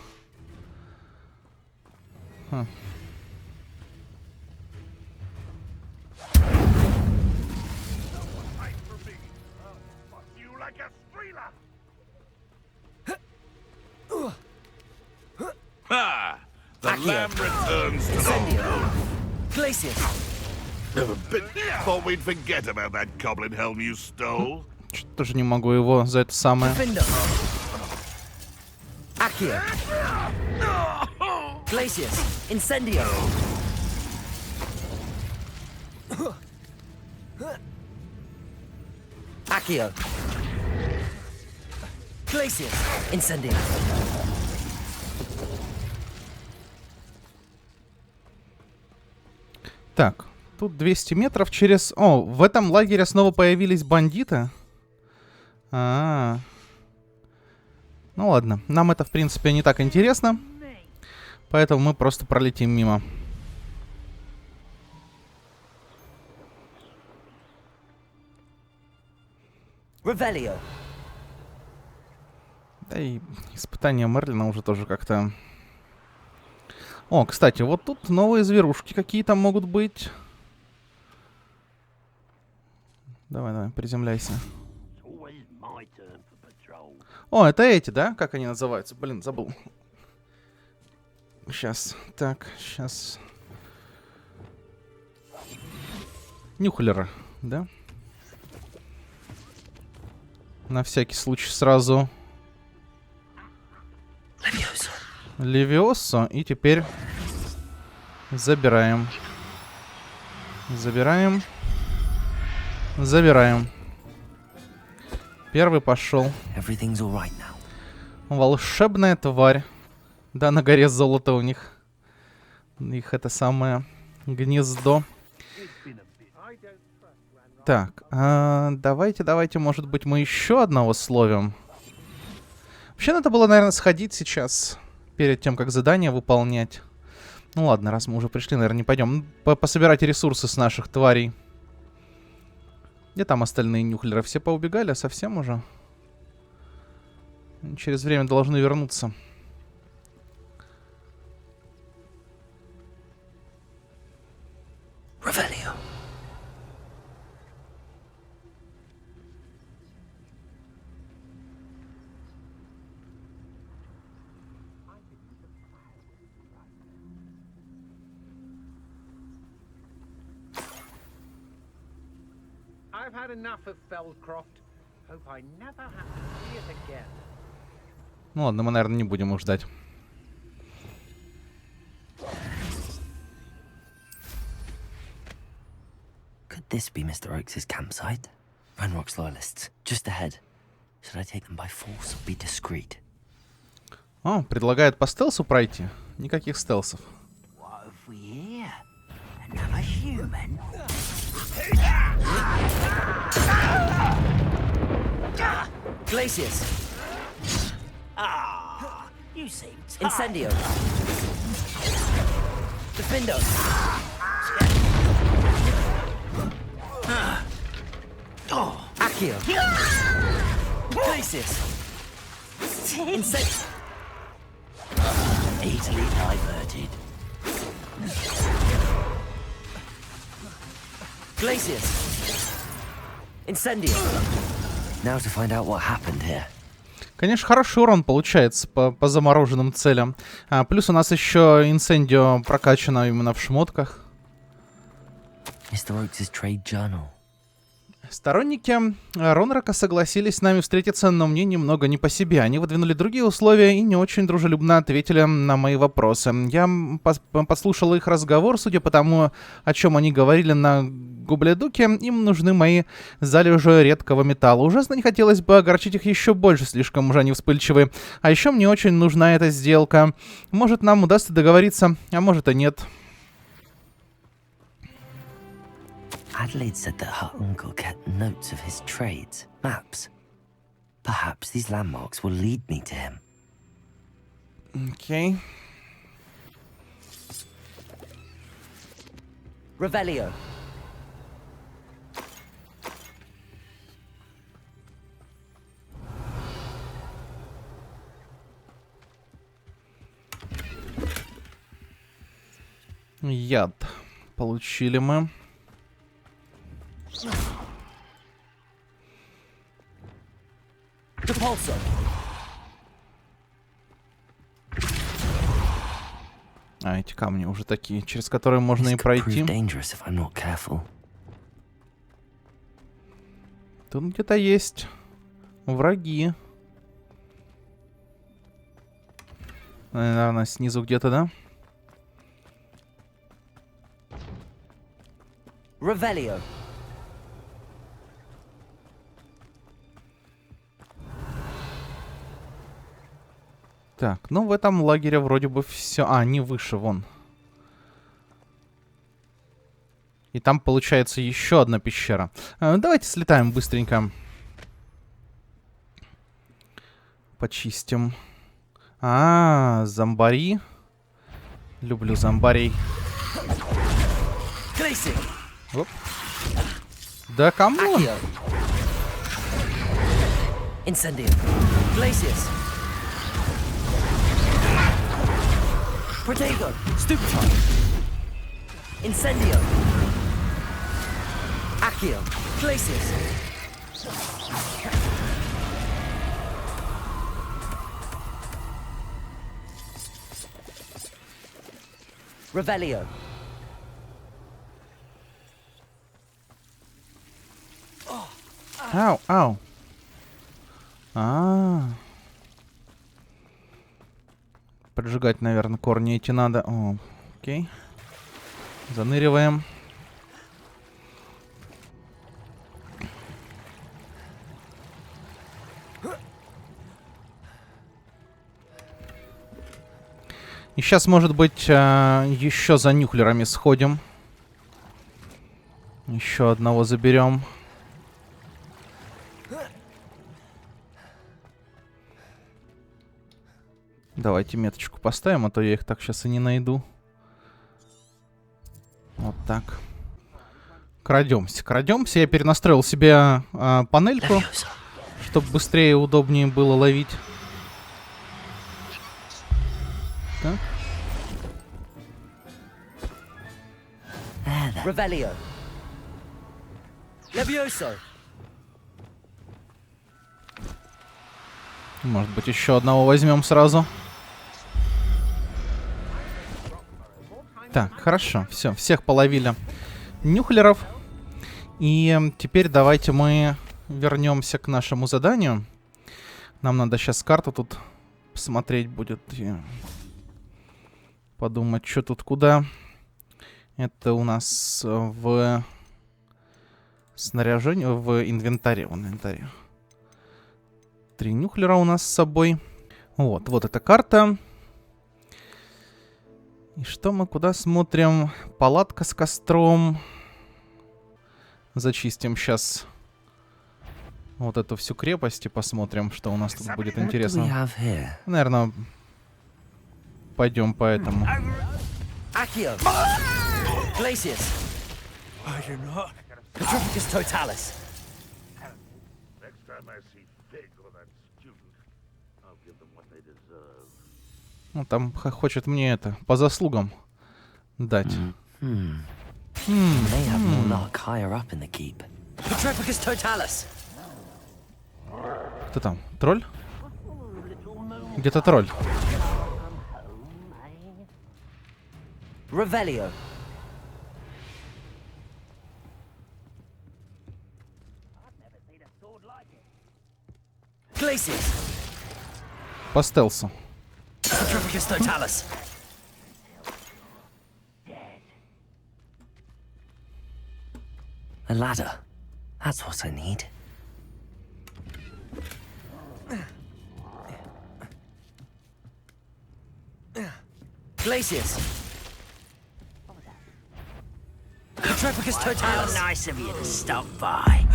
The lamb returns to the Glacius. Thought we'd forget about that goblin helm you stole. Что-то тоже не могу его за это самое. Accio. Glacius. Incendio. Accio. Glacius. Incendio. Так, тут 200 метров через... О, в этом лагере снова появились бандиты. Ну ладно, нам это, в принципе, не так интересно. Поэтому мы просто пролетим мимо. Revelio. Да и испытания Мерлина уже тоже как-то... О, кстати, вот тут новые зверушки какие-то могут быть. Давай, давай, приземляйся. О, это эти, да? Как они называются? Блин, забыл. Сейчас, так, сейчас. Нюхлеры, да? На всякий случай сразу... Левиосо. И теперь забираем. Забираем. Забираем. Первый пошел. Волшебная тварь. Да, на горе золото у них. Их это самое гнездо. Так, давайте, может быть, мы еще одного словим. Вообще надо было, наверное, сходить сейчас, перед тем, как задание выполнять. Ну ладно, раз мы уже пришли, наверное, не пойдем. Пособирать ресурсы с наших тварей. Где там остальные нюхлеры? Все поубегали совсем уже? Через время должны вернуться. I've had enough of Feldcroft. Hope I never have to see it again. Ну ладно, мы, наверное, не будем их ждать. Could this be Mr. Oakes' campsite? Ranrock's loyalists, just ahead. Should I take them by force or be discreet? О, предлагает по стелсу пройти. Никаких стелсов. What have we here? Another human? Glacius! Ah, you seem tired. Incendio! Defindo! Accio! Glacius! Incendio! Easily diverted. Glacius! Incendio! Now to find out what happened here. Конечно, хороший урон получается по замороженным целям. Плюс у нас еще инсендио прокачано именно в шмотках. Mr. Oakes' trade journal. Сторонники Ронрака согласились с нами встретиться, но мне немного не по себе. Они выдвинули другие условия и не очень дружелюбно ответили на мои вопросы. Я подслушал их разговор, судя по тому, о чем они говорили на Губледуке, им нужны мои залежи редкого металла. Ужасно не хотелось бы огорчить их еще больше, слишком уже они вспыльчивы. А еще мне очень нужна эта сделка. Может, нам удастся договориться, а может и нет. Adelaide said that her uncle kept notes of his trades, maps. Perhaps these landmarks will lead me to him. Окей. Revelio. Яд получили мы. Repulsor. А эти камни уже такие, через которые можно и пройти. Тут где-то есть враги. Наверное, снизу где-то, да? Revelio. Так, ну в этом лагере вроде бы все... А, не выше, вон. И там получается еще одна пещера. Давайте слетаем быстренько. Почистим. Зомбари. Люблю зомбарей. Оп. Да камон. Incendio. Glacius. Protego. Stupefy. Incendio. Accio. Glacius. Revelio. Ау, ау. Поджигать, наверное, корни эти надо. О, окей. Заныриваем. И сейчас, может быть, еще за нюхлерами сходим. Еще одного заберем. Давайте меточку поставим, а то я их так сейчас и не найду. Вот так. Крадемся, крадемся. Я перенастроил себе панельку, чтобы быстрее и удобнее было ловить. Так. Revelio. Levioso. Может быть, еще одного возьмем сразу. Так, хорошо. Все, всех половили нюхлеров. И теперь давайте мы вернемся к нашему заданию. Нам надо сейчас карту тут посмотреть будет и подумать, что тут куда. Это у нас в снаряжении, в инвентаре. 3 нюхлера у нас с собой. Вот эта карта. И что мы куда смотрим? Палатка с костром. Зачистим сейчас вот эту всю крепость и посмотрим, что у нас тут будет интересно. Наверное, пойдем по этому. Ну, там хочет мне это по заслугам дать. Кто там? Тролль? Где-то тролль. Revelio. По стелсу. A ladder. That's what I need. Glaciers. Petrificus totalis. How nice of you to stop by.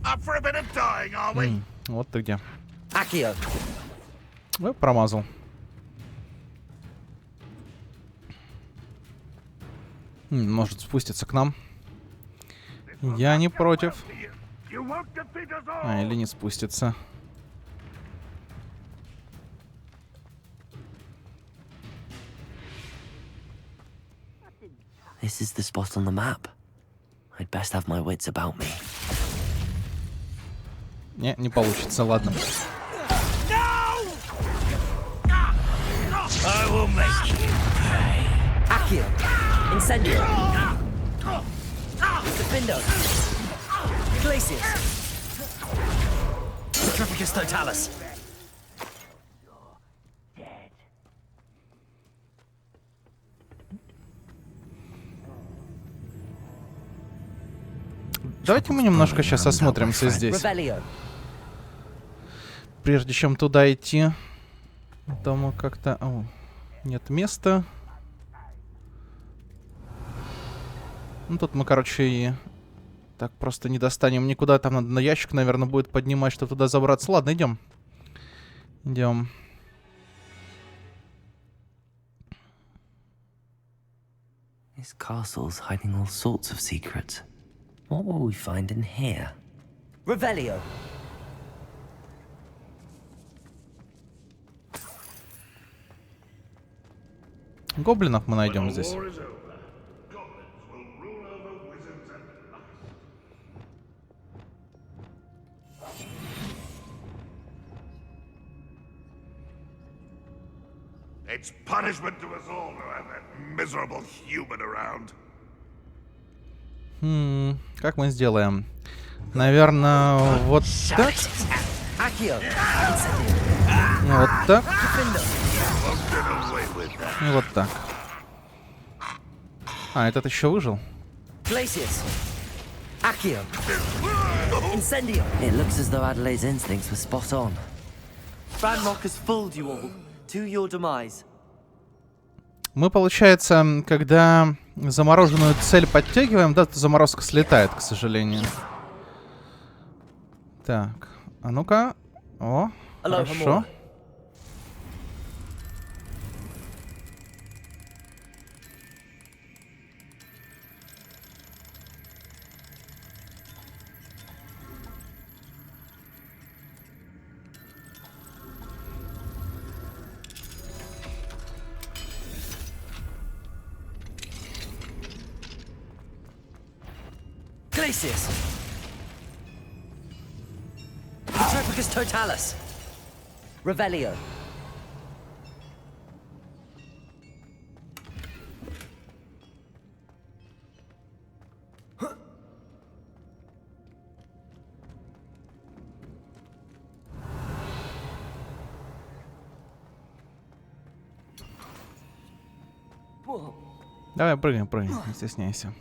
Up for a bit of dying, are we? Вот ты где. Accio. Ой, промазал. Может спуститься к нам. Я не против. Или не спустится. This is the spot on the map. I'd best have my wits about me. Не получится, ладно. I will make you pay. Accio. Incendio. Defindo. Glaciers. Petrificus totalis. Давайте мы немножко сейчас осмотримся здесь. Прежде чем туда идти. Там как-то... нет места. Ну, тут мы, короче, и так просто не достанем никуда. Там надо на ящик, наверное, будет поднимать, чтобы туда забраться. Ладно, идем. Идем. This castle's hiding all sorts of secrets. What will we find in here? Revelio. Гоблинов мы найдем здесь. It's punishment to us all to have that miserable human around. Как мы сделаем? Наверное, вот так. Вот так. И вот так. А, этот еще выжил? It looks as though Adelaide's instincts were spot on. Ranrock has fooled you all to your demise. Мы, получается, когда замороженную цель подтягиваем, да, то заморозка слетает, к сожалению. Так, а ну-ка. О, хорошо. Glacius. Utropicus totalis. Revelio. Давай, прыгаем, не стесняйся.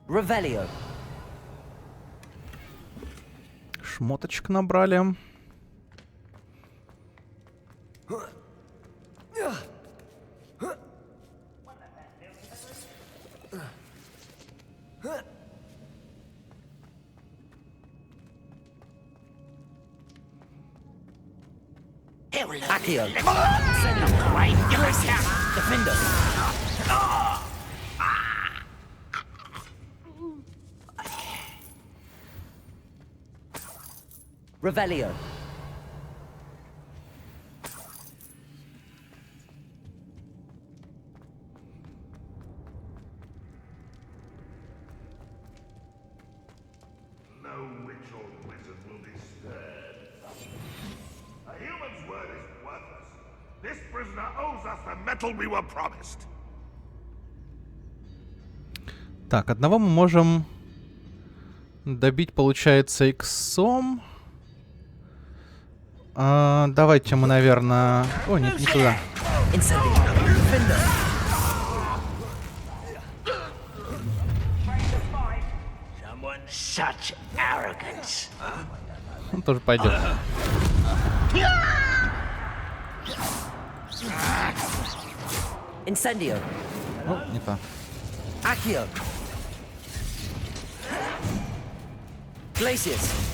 Revelio. Шмоточек набрали. Accio. Defender. Revelio. No witch or wizard will be spared. A human's word is worthless. This prisoner owes us the metal we were promised. Так, одного мы можем добить, получается, иксом. Давайте мы, наверное... О, нет, не туда. Such arrogance. Он тоже пойдет. Incendio. Ну, не так. Accio. Glacius.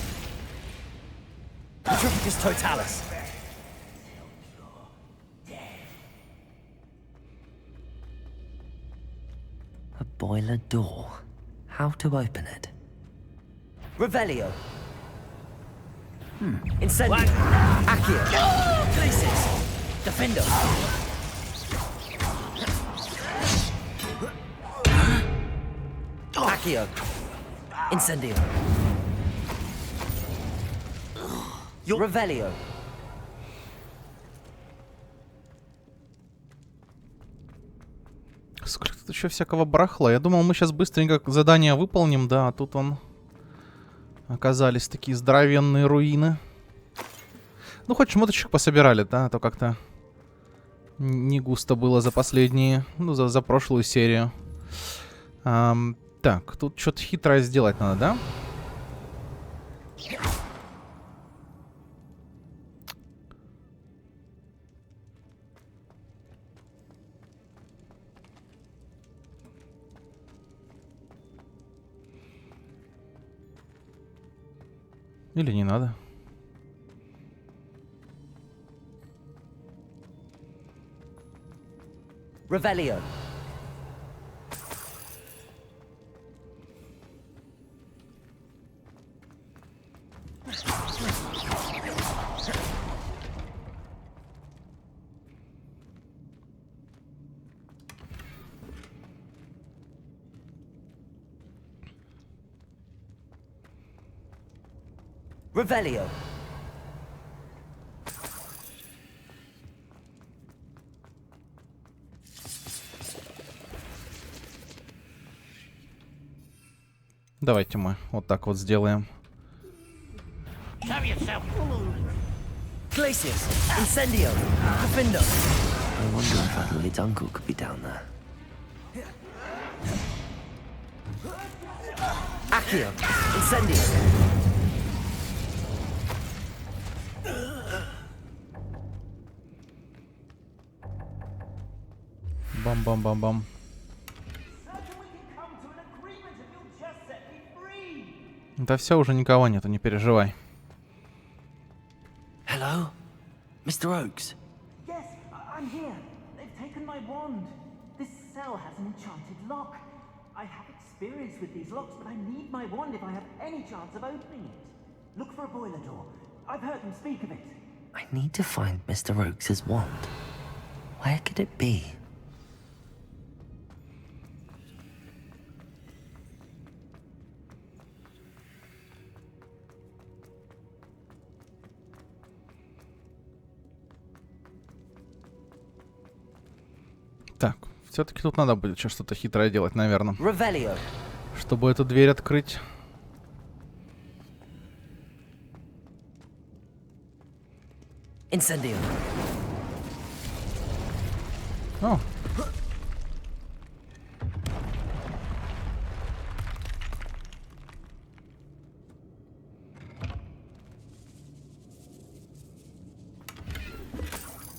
Utropicus totalis. A boiler door. How to open it? Revelio. Incendio. Accio. Glacius. Defender. Accio. Incendio. Revelio. Сколько тут еще всякого барахла. Я думал, мы сейчас быстренько задание выполним, да, а тут оказались такие здоровенные руины. Ну, хоть шмоточек пособирали, да, а то как-то не густо было за последние, ну, за прошлую серию. Так, тут что-то хитрое сделать надо, да? Или не надо? Revelio. Revelio. Давайте мы вот так вот сделаем. Glacius. Incendio. Defender. I wonder if that Lily's uncle could be down there. Accio. Incendio. Бам-бам-бам-бам. Да все, уже никого нету, не переживай. Hello? Mr. Oakes? Yes, I'm here. They've taken my wand. This cell has an enchanted lock. I have experience with these locks, but I need my wand if I have any chance of opening it. Look for a boiler door. I've heard them speak of it. I need to find Mr. Oakes's wand. Where could it be? Так, все-таки тут надо будет что-то хитрое делать, наверное. Revelio. Чтобы эту дверь открыть. Incendio. О.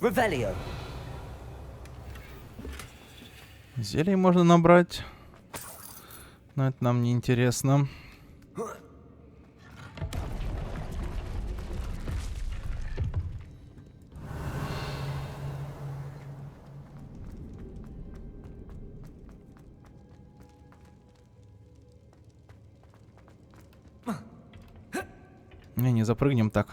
Revelio. Зелий можно набрать. Но это нам не интересно. Не запрыгнем так.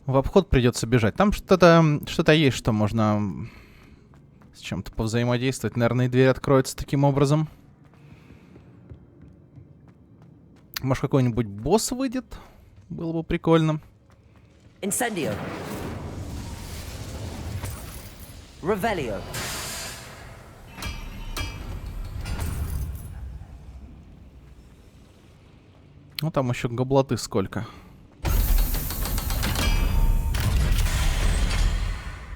В обход придется бежать. Там что-то есть, что можно с чем-то повзаимодействовать. Наверное, и дверь откроется таким образом. Может, какой-нибудь босс выйдет? Было бы прикольно. Incendio. Revelio. Ну, там еще гоблоты сколько.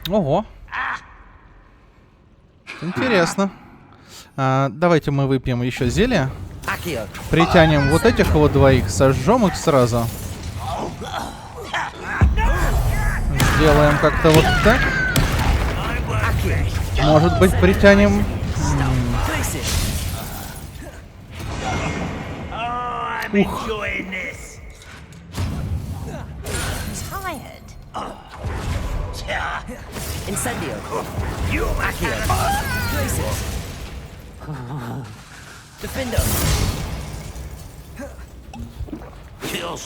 Ого. Интересно. Давайте мы выпьем еще зелье. Притянем вот этих вот двоих, сожжем их сразу. Сделаем как-то вот так. Может быть, притянем... Ух. Incendio. Accio. Places. Defendo.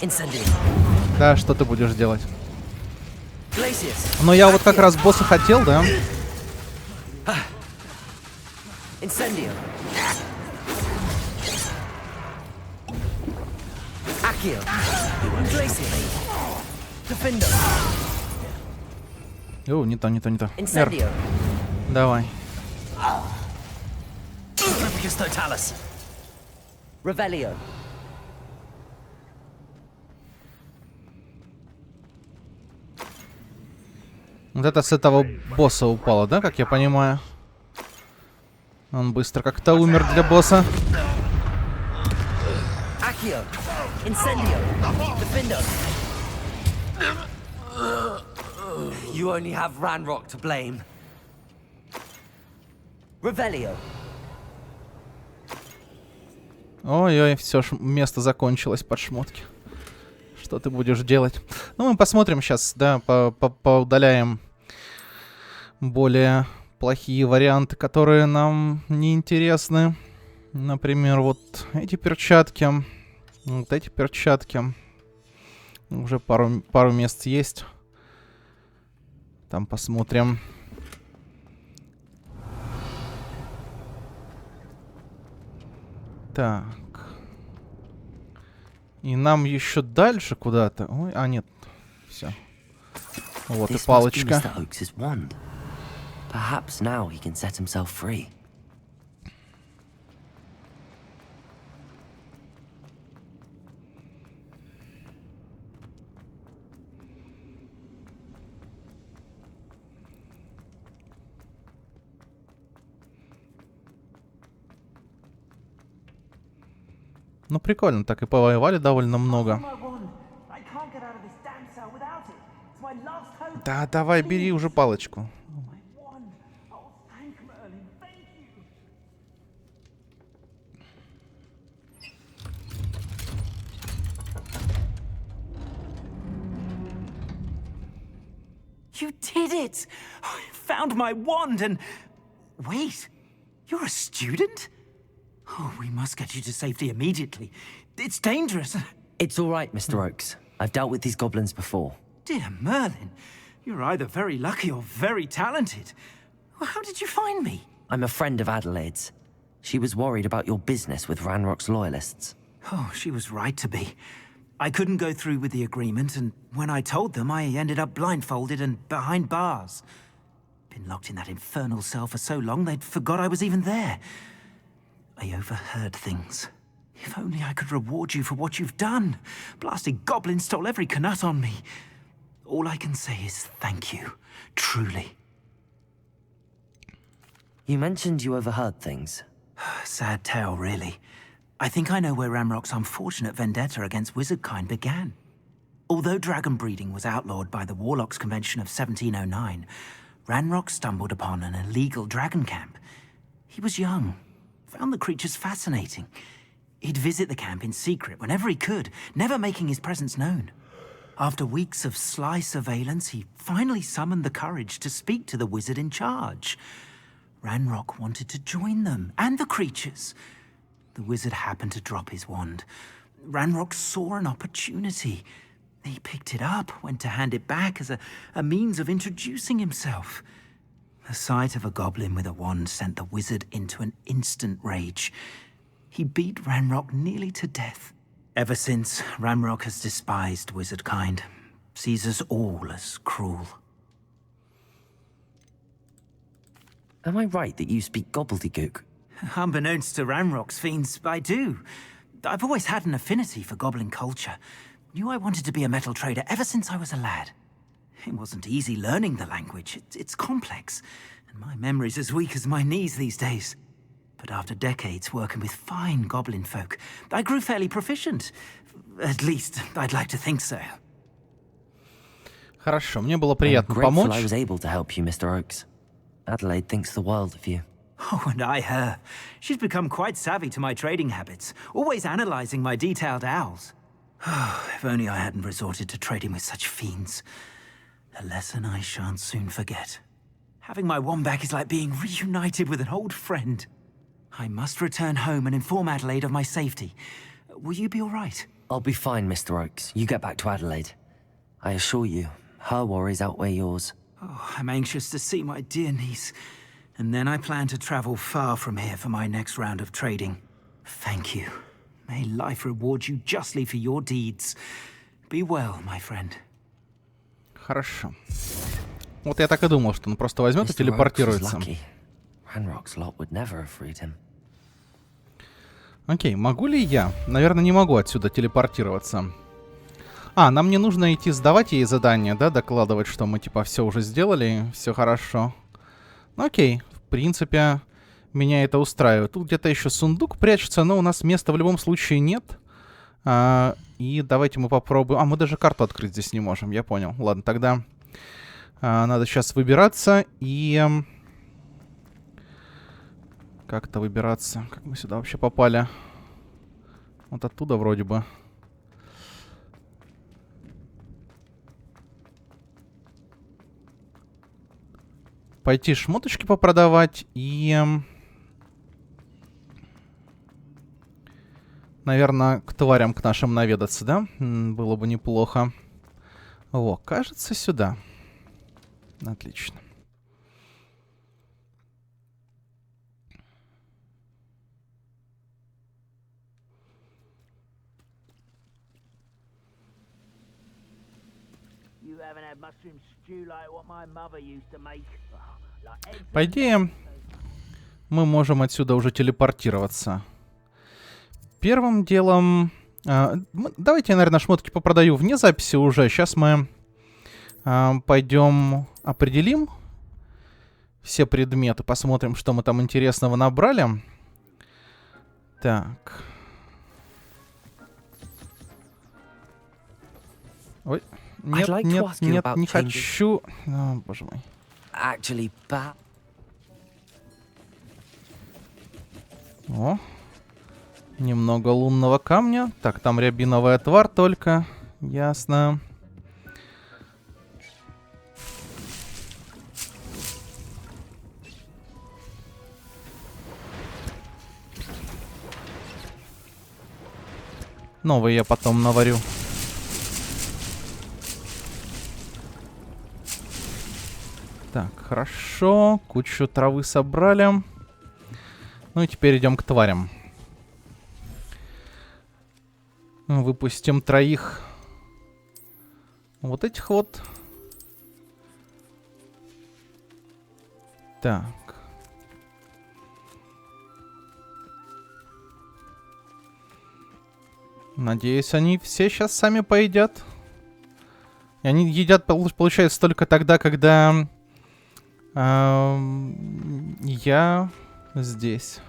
Incendio. Да, что ты будешь делать? Places. Но я вот как раз босса хотел, да? Incendio. Accio. Places. Defendo. О, не то. Incendio. Давай. Revelio. Вот это с этого босса упало, да, как я понимаю? Он быстро как-то умер для босса. Accio. Incendio. Defendo. You only have Ranrock to blame. Revelio. Ой-ой, все, место закончилось под шмотки. Что ты будешь делать? Ну, мы посмотрим сейчас, да, поудаляем более плохие варианты, которые нам не интересны. Например, вот эти перчатки. Вот эти перчатки. Уже пару мест есть. Там посмотрим. Так. И нам еще дальше куда-то. Ой, нет. Все. Вот и палочка. Perhaps now he can set himself free. Ну, прикольно, так и повоевали довольно много. Да, давай, бери уже палочку. You did it! I found my wand and... Wait, you're a student? Oh, we must get you to safety immediately. It's dangerous. It's all right, Mr. Oakes. I've dealt with these goblins before. Dear Merlin, you're either very lucky or very talented. Well, how did you find me? I'm a friend of Adelaide's. She was worried about your business with Ranrock's loyalists. Oh, she was right to be. I couldn't go through with the agreement, and when I told them, I ended up blindfolded and behind bars. Been locked in that infernal cell for so long, they'd forgot I was even there. I overheard things. If only I could reward you for what you've done. Blasted goblin stole every canut on me. All I can say is thank you. Truly. You mentioned you overheard things. Sad tale, really. I think I know where Ranrock's unfortunate vendetta against wizardkind began. Although dragon breeding was outlawed by the Warlocks Convention of 1709, Ranrock stumbled upon an illegal dragon camp. He was young, found the creatures fascinating. He'd visit the camp in secret whenever he could, never making his presence known. After weeks of sly surveillance, he finally summoned the courage to speak to the wizard in charge. Ranrock wanted to join them, and the creatures. The wizard happened to drop his wand. Ranrock saw an opportunity. He picked it up, went to hand it back as a means of introducing himself. The sight of a goblin with a wand sent the wizard into an instant rage. He beat Ranrock nearly to death. Ever since, Ranrock has despised wizardkind, sees us all as cruel. Am I right that you speak gobbledygook? Unbeknownst to Ranrock's fiends, I do. I've always had an affinity for goblin culture. Knew I wanted to be a metal trader ever since I was a lad. It wasn't easy learning the language. It's complex, and my memory's as weak as my knees these days. But after decades working with fine goblin folk, I grew fairly proficient. At least, I'd like to think so. Хорошо, мне было приятно помочь. I was able to help you, Mr. Oakes. Adelaide thinks the world of you. Oh, and I her. She's become quite savvy to my trading habits, always analyzing my detailed owls. If only I hadn't resorted to trading with such fiends. A lesson I shan't soon forget. Having my wand back is like being reunited with an old friend. I must return home and inform Adelaide of my safety. Will you be all right? I'll be fine, Mr. Oakes. You get back to Adelaide. I assure you, her worries outweigh yours. Oh, I'm anxious to see my dear niece. And then I plan to travel far from here for my next round of trading. Thank you. May life reward you justly for your deeds. Be well, my friend. Хорошо. Вот я так и думал, что он просто возьмет и телепортируется. Окей, могу ли я? Наверное, не могу отсюда телепортироваться. А, нам не нужно идти сдавать ей задание, да? Докладывать, что мы типа все уже сделали, все хорошо. Ну, окей, в принципе, меня это устраивает. Тут где-то еще сундук прячется, но у нас места в любом случае нет. И давайте мы попробуем... А, мы даже карту открыть здесь не можем, я понял. Ладно, тогда надо сейчас выбираться и... Как-то выбираться. Как мы сюда вообще попали? Вот оттуда вроде бы. Пойти шмоточки попродавать и... Наверное, к тварям к нашим наведаться, да? Было бы неплохо. О, кажется, сюда. Отлично. По идее, мы можем отсюда уже телепортироваться. Первым делом... давайте я, наверное, шмотки попродаю вне записи уже. Сейчас мы пойдем определим все предметы. Посмотрим, что мы там интересного набрали. Так. Ой. Нет, нет, нет, не хочу. О, боже мой. О. Немного лунного камня. Так, там рябиновая тварь только. Ясно. Новый я потом наварю. Так, хорошо. Кучу травы собрали. Ну и теперь идем к тварям. Выпустим 3 вот этих вот. Так. Надеюсь, они все сейчас сами поедят. И они едят, получается, только тогда, когда я здесь.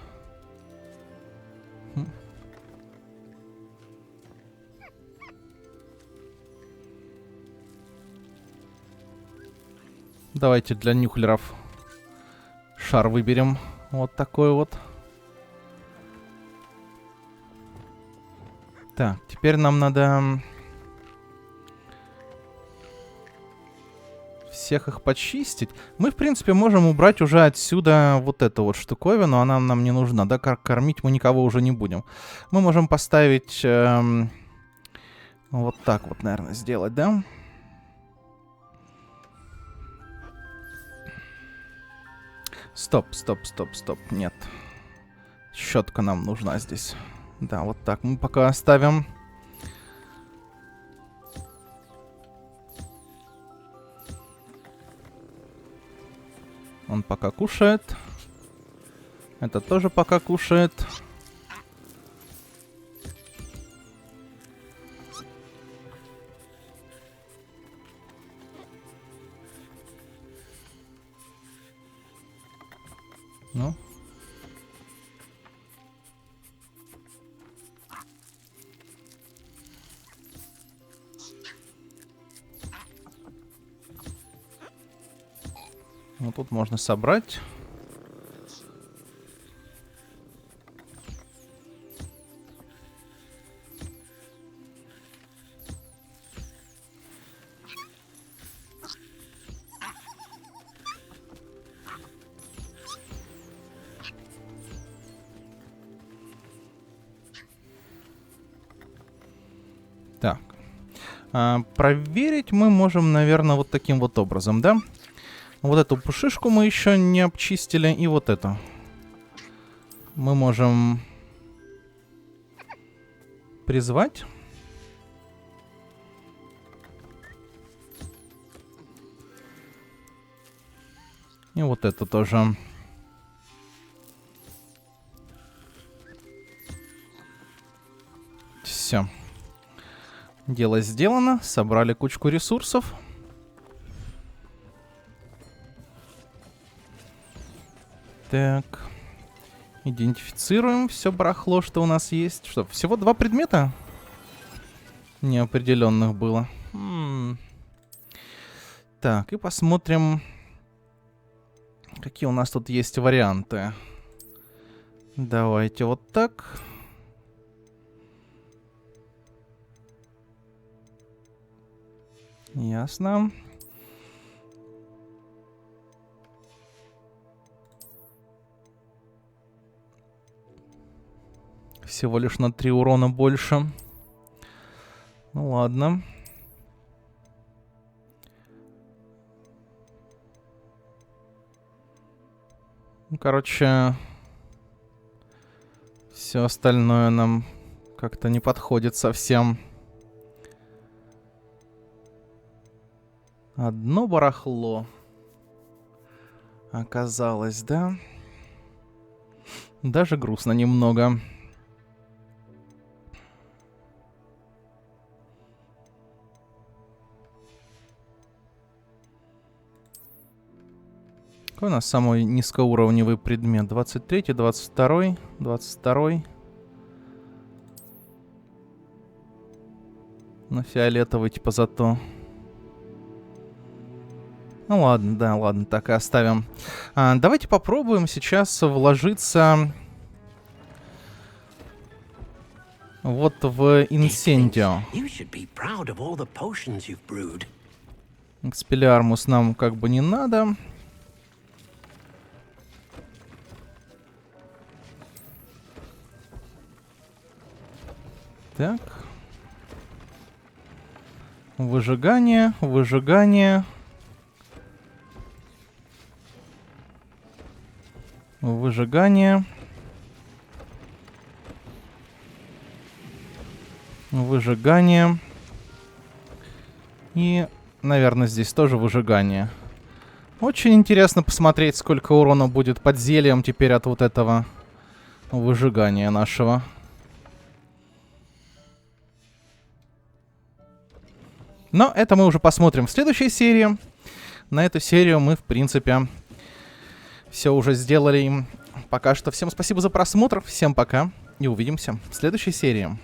Давайте для нюхлеров шар выберем. Вот такой вот. Так, теперь нам надо всех их почистить. Мы, в принципе, можем убрать уже отсюда вот эту вот штуковину. Она нам не нужна, да? Кормить мы никого уже не будем. Мы можем поставить вот так вот, наверное, сделать, да? Стоп. Нет. Щетка нам нужна здесь. Да, вот так мы пока оставим. Он пока кушает. Это тоже пока кушает. Ну. Вот тут можно собрать. Так. Проверить мы можем, наверное, вот таким вот образом, да? Вот эту пушишку мы еще не обчистили. И вот эту. Мы можем призвать. И вот эту тоже. Все. Дело сделано. Собрали кучку ресурсов. Так. Идентифицируем все барахло, что у нас есть. Что, всего 2 предмета неопределенных было. Так, и посмотрим, какие у нас тут есть варианты. Давайте вот так. Ясно. Всего лишь на 3 урона больше. Ну ладно. Ну, короче, все остальное нам как-то не подходит совсем. Одно барахло оказалось, да? Даже грустно немного. Какой у нас самый низкоуровневый предмет? 23-й, 22-й, 22-й. Ну, фиолетовый типа зато. Ну ладно, да, ладно, так и оставим. Давайте попробуем сейчас вложиться вот в инсендио. Экспеллиармус нам как бы не надо. Так. Выжигание, выжигание. Выжигание. Выжигание. И, наверное, здесь тоже выжигание. Очень интересно посмотреть, сколько урона будет под зельем теперь от вот этого выжигания нашего. Но это мы уже посмотрим в следующей серии. На эту серию мы, в принципе, все уже сделали. Пока что всем спасибо за просмотр. Всем пока. И увидимся в следующей серии.